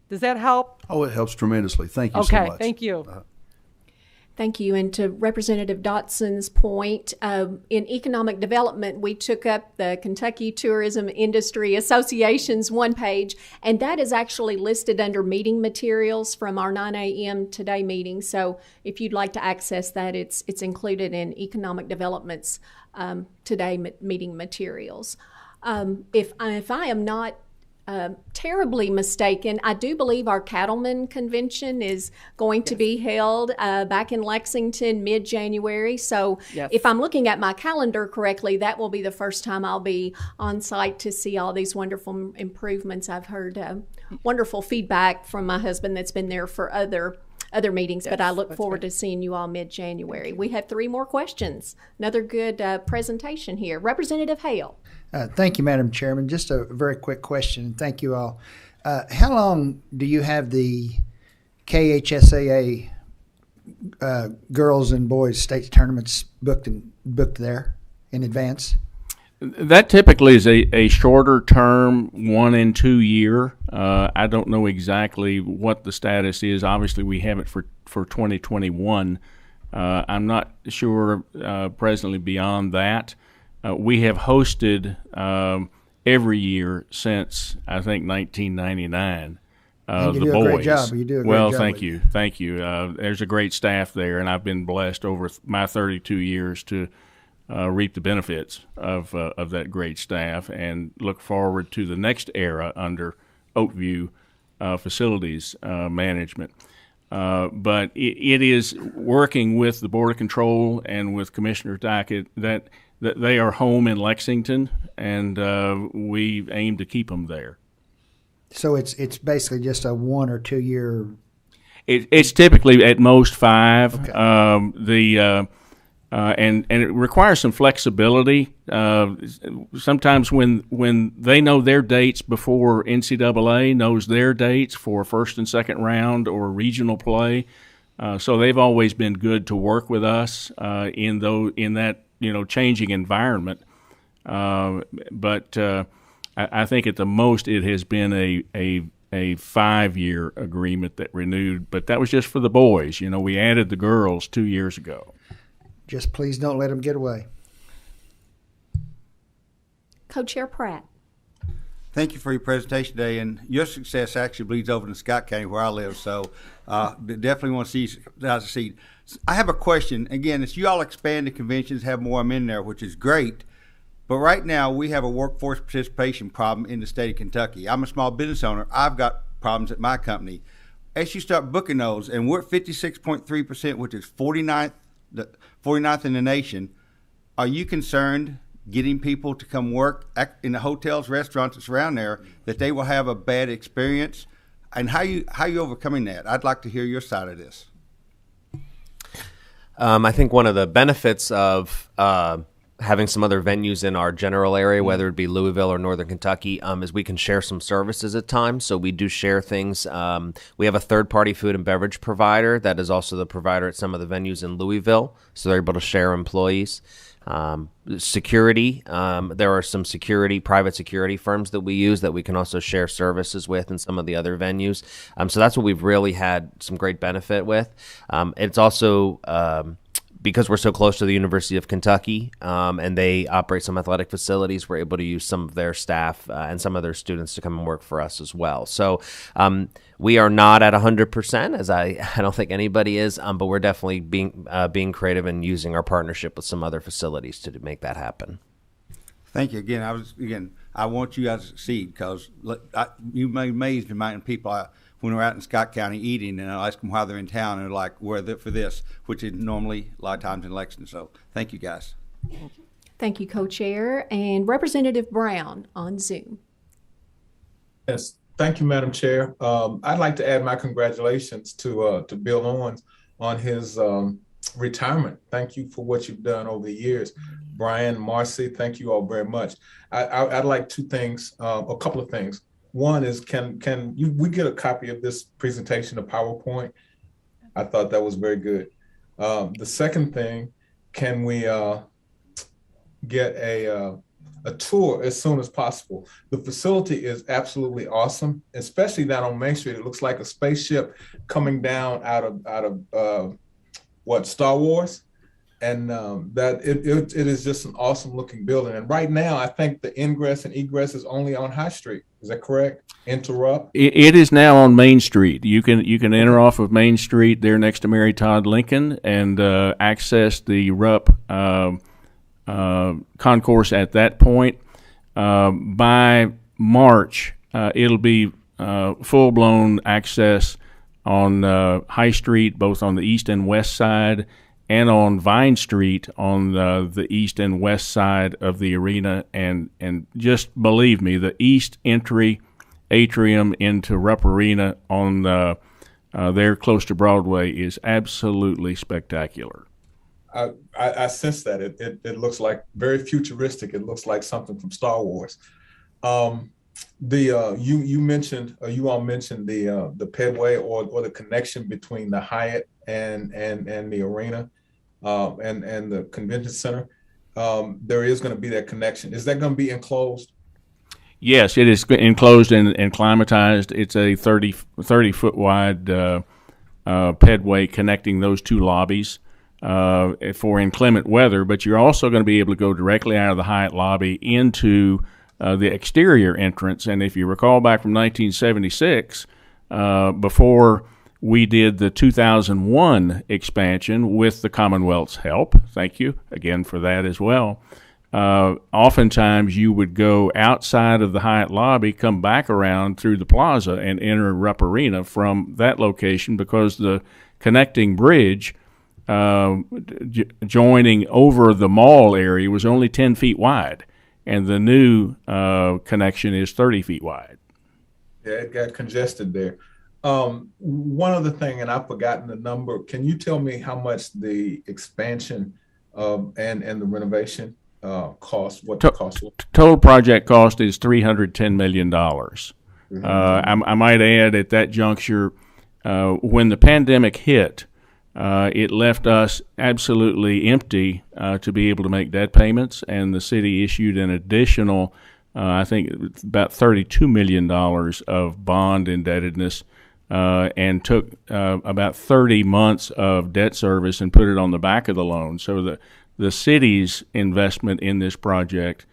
[SPEAKER 23] Does that help?
[SPEAKER 18] Oh, it helps tremendously. Thank you so much.
[SPEAKER 23] Okay, thank you.
[SPEAKER 1] Thank you. And to Representative Dotson's point, in economic development, we took up the Kentucky Tourism Industry Association's one page, and that is actually listed under meeting materials from our 9 a.m. today meeting. So if you'd like to access that, it's included in economic development's today meeting materials. If I am not terribly mistaken, I do believe our Cattlemen Convention is going to be held back in Lexington mid-January. So if I'm looking at my calendar correctly, that will be the first time I'll be on site to see all these wonderful improvements. I've heard wonderful feedback from my husband that's been there for other meetings, but I look forward to seeing you all mid-January. We have 3 more questions. Another good presentation here. Representative Hale.
[SPEAKER 19] Thank you, Madam Chairman. Just a very quick question. Thank you all. How long do you have the KHSAA girls and boys state tournaments booked there in advance?
[SPEAKER 22] That typically is a shorter term, 1 and 2 year. I don't know exactly what the status is. Obviously, we have it for 2021. I'm not sure presently beyond that. We have hosted every year since, I think, 1999.
[SPEAKER 19] You
[SPEAKER 22] the
[SPEAKER 19] do
[SPEAKER 22] boys.
[SPEAKER 19] A great job. You do a great
[SPEAKER 22] well,
[SPEAKER 19] job.
[SPEAKER 22] thank you. Thank you. There's a great staff there, and I've been blessed over my 32 years to reap the benefits of that great staff, and look forward to the next era under Oakview Facilities Management. But it is working with the Board of Control and with Commissioner Dockett that they are home in Lexington, and we aim to keep them there.
[SPEAKER 19] So it's basically just a 1 or 2 year.
[SPEAKER 22] It's typically at most 5.
[SPEAKER 19] Okay.
[SPEAKER 22] And it requires some flexibility. Sometimes when they know their dates before NCAA knows their dates for first and second round or regional play, so they've always been good to work with us in that changing environment. But I think at the most it has been a 5-year agreement that renewed, but that was just for the boys. We added the girls 2 years ago.
[SPEAKER 19] Just please don't let them get away.
[SPEAKER 1] Co-Chair Pratt.
[SPEAKER 16] Thank you for your presentation today, and your success actually bleeds over to Scott County where I live, so definitely want to see you guys succeed. I have a question. Again, as you all expand the conventions, have more of them in there, which is great, but right now we have a workforce participation problem in the state of Kentucky. I'm a small business owner. I've got problems at my company. As you start booking those, and we're at 56.3%, which is 49th in the nation, are you concerned getting people to come work in the hotels, restaurants that's around there, that they will have a bad experience? And how you overcoming that? I'd like to hear your side of this.
[SPEAKER 10] I think one of the benefits of having some other venues in our general area, whether it be Louisville or Northern Kentucky, is we can share some services at times. So we do share things. We have a third-party food and beverage provider that is also the provider at some of the venues in Louisville, so they're able to share employees. Security, there are some private security firms that we use that we can also share services with in some of the other venues. So that's what we've really had some great benefit with. It's also because we're so close to the University of Kentucky, and they operate some athletic facilities, we're able to use some of their staff and some of their students to come and work for us as well. So we are not at 100%, as I don't think anybody is, but we're definitely being creative and using our partnership with some other facilities to make that happen.
[SPEAKER 16] Thank you again. I want you guys to succeed, because you may amaze the amount of people when we're out in Scott County eating, and I ask them why they're in town, and they're like, "We're there for this," which is normally a lot of times in Lexington. So thank you, guys.
[SPEAKER 1] Thank you, Co-Chair. And Representative Brown on Zoom.
[SPEAKER 4] Yes, thank you, Madam Chair. I'd like to add my congratulations to Bill Owens on his retirement. Thank you for what you've done over the years. Brian, Marcy, thank you all very much. I'd like a couple of things. One is, can we get a copy of this presentation, a PowerPoint? I thought that was very good. The second thing, can we get a tour as soon as possible? The facility is absolutely awesome, especially down on Main Street. It looks like a spaceship coming down out of Star Wars, and that it is just an awesome looking building. And right now, I think the ingress and egress is only on High Street. Is that correct? Interrupt.
[SPEAKER 22] It is now on Main Street. You can enter off of Main Street there next to Mary Todd Lincoln and access the RUP concourse at that point. By March, it'll be full-blown access on High Street, both on the east and west side, and on Vine Street on the east and west side of the arena. And just believe me, the east entry atrium into Rupp Arena on there close to Broadway is absolutely spectacular.
[SPEAKER 4] I sense that it looks like very futuristic. It looks like something from Star Wars. You all mentioned the pedway or the connection between the Hyatt and the arena and the convention center. There is going to be that connection. Is that going to be enclosed?
[SPEAKER 22] Yes, it is enclosed and climatized. It's a 30-foot wide pedway connecting those two lobbies for inclement weather, but you're also going to be able to go directly out of the Hyatt lobby into the exterior entrance. And if you recall back from 1976, before we did the 2001 expansion with the Commonwealth's help, thank you again for that as well, oftentimes you would go outside of the Hyatt lobby, come back around through the plaza, and enter Rupp Arena from that location because the connecting bridge joining over the mall area was only 10 feet wide, and the new connection is 30 feet wide.
[SPEAKER 4] Yeah, it got congested there. One other thing, and I've forgotten the number. Can you tell me how much the expansion and the renovation cost? What the cost was?
[SPEAKER 22] Total project cost is $310 million. I might add at that juncture, when the pandemic hit, it left us absolutely empty to be able to make debt payments, and the city issued an additional, I think, about $32 million of bond indebtedness and took about 30 months of debt service and put it on the back of the loan. So the city's investment in this project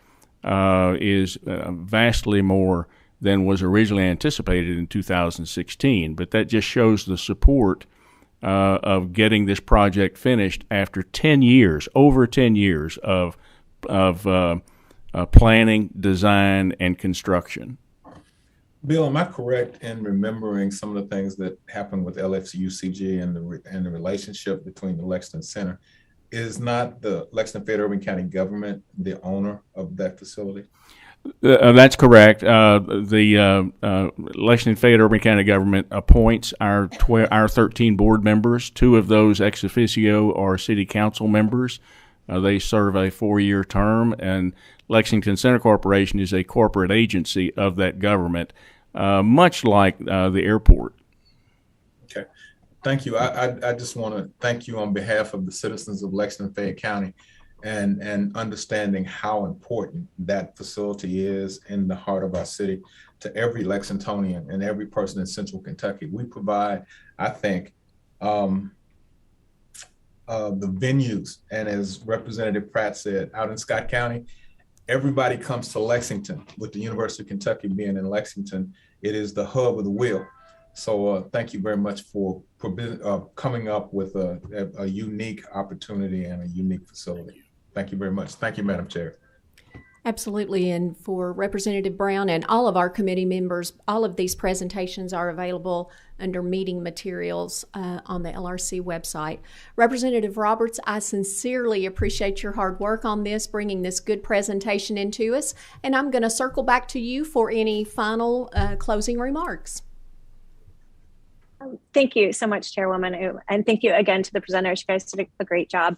[SPEAKER 22] is vastly more than was originally anticipated in 2016. But that just shows the support of getting this project finished after 10 years, over 10 years of planning, design, and construction.
[SPEAKER 4] Bill, am I correct in remembering some of the things that happened with LFCUCG and the relationship between the Lexington Center? Is not the Lexington Fayette Irving County government the owner of that facility?
[SPEAKER 22] That's correct. The Lexington Fayette Irving County government appoints our 13 board members. 2 of those ex officio are city council members. They serve a 4-year term, and Lexington Center Corporation is a corporate agency of that government, much like the airport.
[SPEAKER 4] Okay. Thank you. I just want to thank you on behalf of the citizens of Lexington Fayette County and understanding how important that facility is in the heart of our city to every Lexingtonian and every person in Central Kentucky. We provide, I think, the venues, and as Representative Pratt said, out in Scott County, everybody comes to Lexington. With the University of Kentucky being in Lexington, it is the hub of the wheel. So thank you very much for coming up with a unique opportunity and a unique facility. Thank you very much. Thank you, Madam Chair.
[SPEAKER 1] Absolutely. And for Representative Brown and all of our committee members, all of these presentations are available under meeting materials on the LRC website. Representative Roberts, I sincerely appreciate your hard work on this, bringing this good presentation into us. And I'm going to circle back to you for any final closing remarks.
[SPEAKER 11] Thank you so much, Chairwoman. And thank you again to the presenters. You guys did a great job.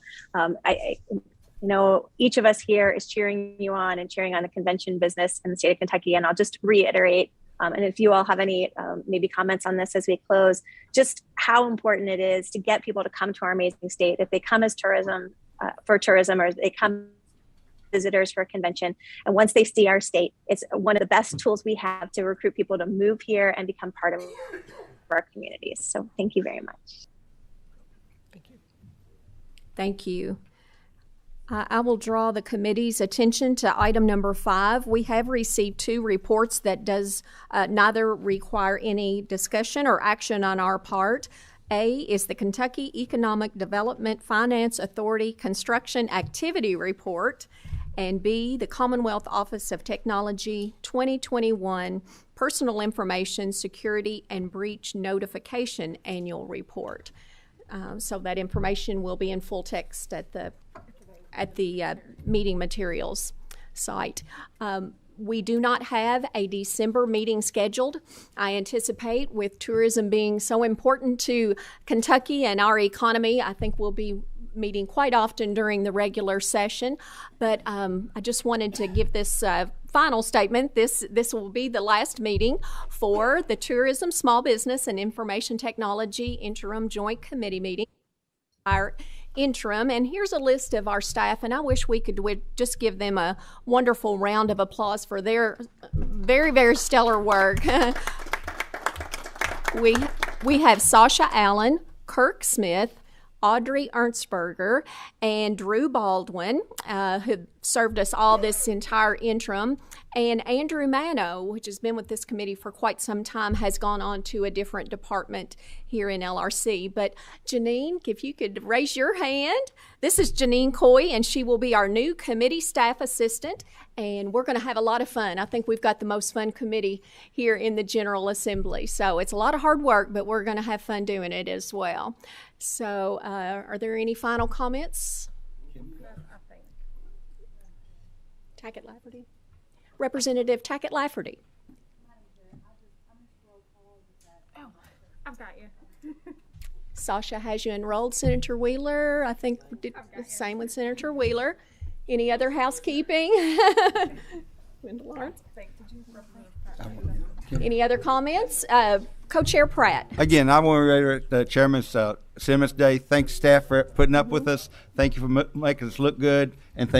[SPEAKER 11] You know, each of us here is cheering you on and cheering on the convention business in the state of Kentucky. And I'll just reiterate, and if you all have any maybe comments on this as we close, just how important it is to get people to come to our amazing state. If they come as tourism, or they come visitors for a convention, and once they see our state, it's one of the best tools we have to recruit people to move here and become part of our communities. So thank you very much.
[SPEAKER 1] Thank you. I will draw the committee's attention to item number 5. We have received 2 reports that does neither require any discussion or action on our part. A is the Kentucky Economic Development Finance Authority Construction Activity Report, and B, the Commonwealth Office of Technology 2021 Personal Information Security and Breach Notification Annual Report. So that information will be in full text at the meeting materials site. We do not have a December meeting scheduled. I anticipate, with tourism being so important to Kentucky and our economy, I think we'll be meeting quite often during the regular session. But I just wanted to give this final statement. This will be the last meeting for the Tourism, Small Business, and Information Technology Interim Joint Committee meeting. Our interim, and here's a list of our staff, and I wish we could just give them a wonderful round of applause for their very, very stellar work. We have Sasha Allen, Kirk Smith, Audrey Ernstberger, and Drew Baldwin, who served us all this entire interim, and Andrew Mano, which has been with this committee for quite some time, has gone on to a different department here in LRC. But Janine, if you could raise your hand. This is Janine Coy, and she will be our new committee staff assistant, and we're going to have a lot of fun. I think we've got the most fun committee here in the General Assembly. So it's a lot of hard work, but we're going to have fun doing it as well. So are there any final comments? Tackett Lafferty. Representative Tackett Lafferty.
[SPEAKER 12] Oh, I've got you.
[SPEAKER 1] Sasha has you enrolled. Senator Wheeler, I think we did the same with Senator Wheeler. Any other housekeeping? Wendell Lawrence. Any other comments? Co-Chair Pratt.
[SPEAKER 16] Again, I want to reiterate the Chairman's Sentiments Day. Thanks, staff, for putting up with us. Thank you for making us look good, and thank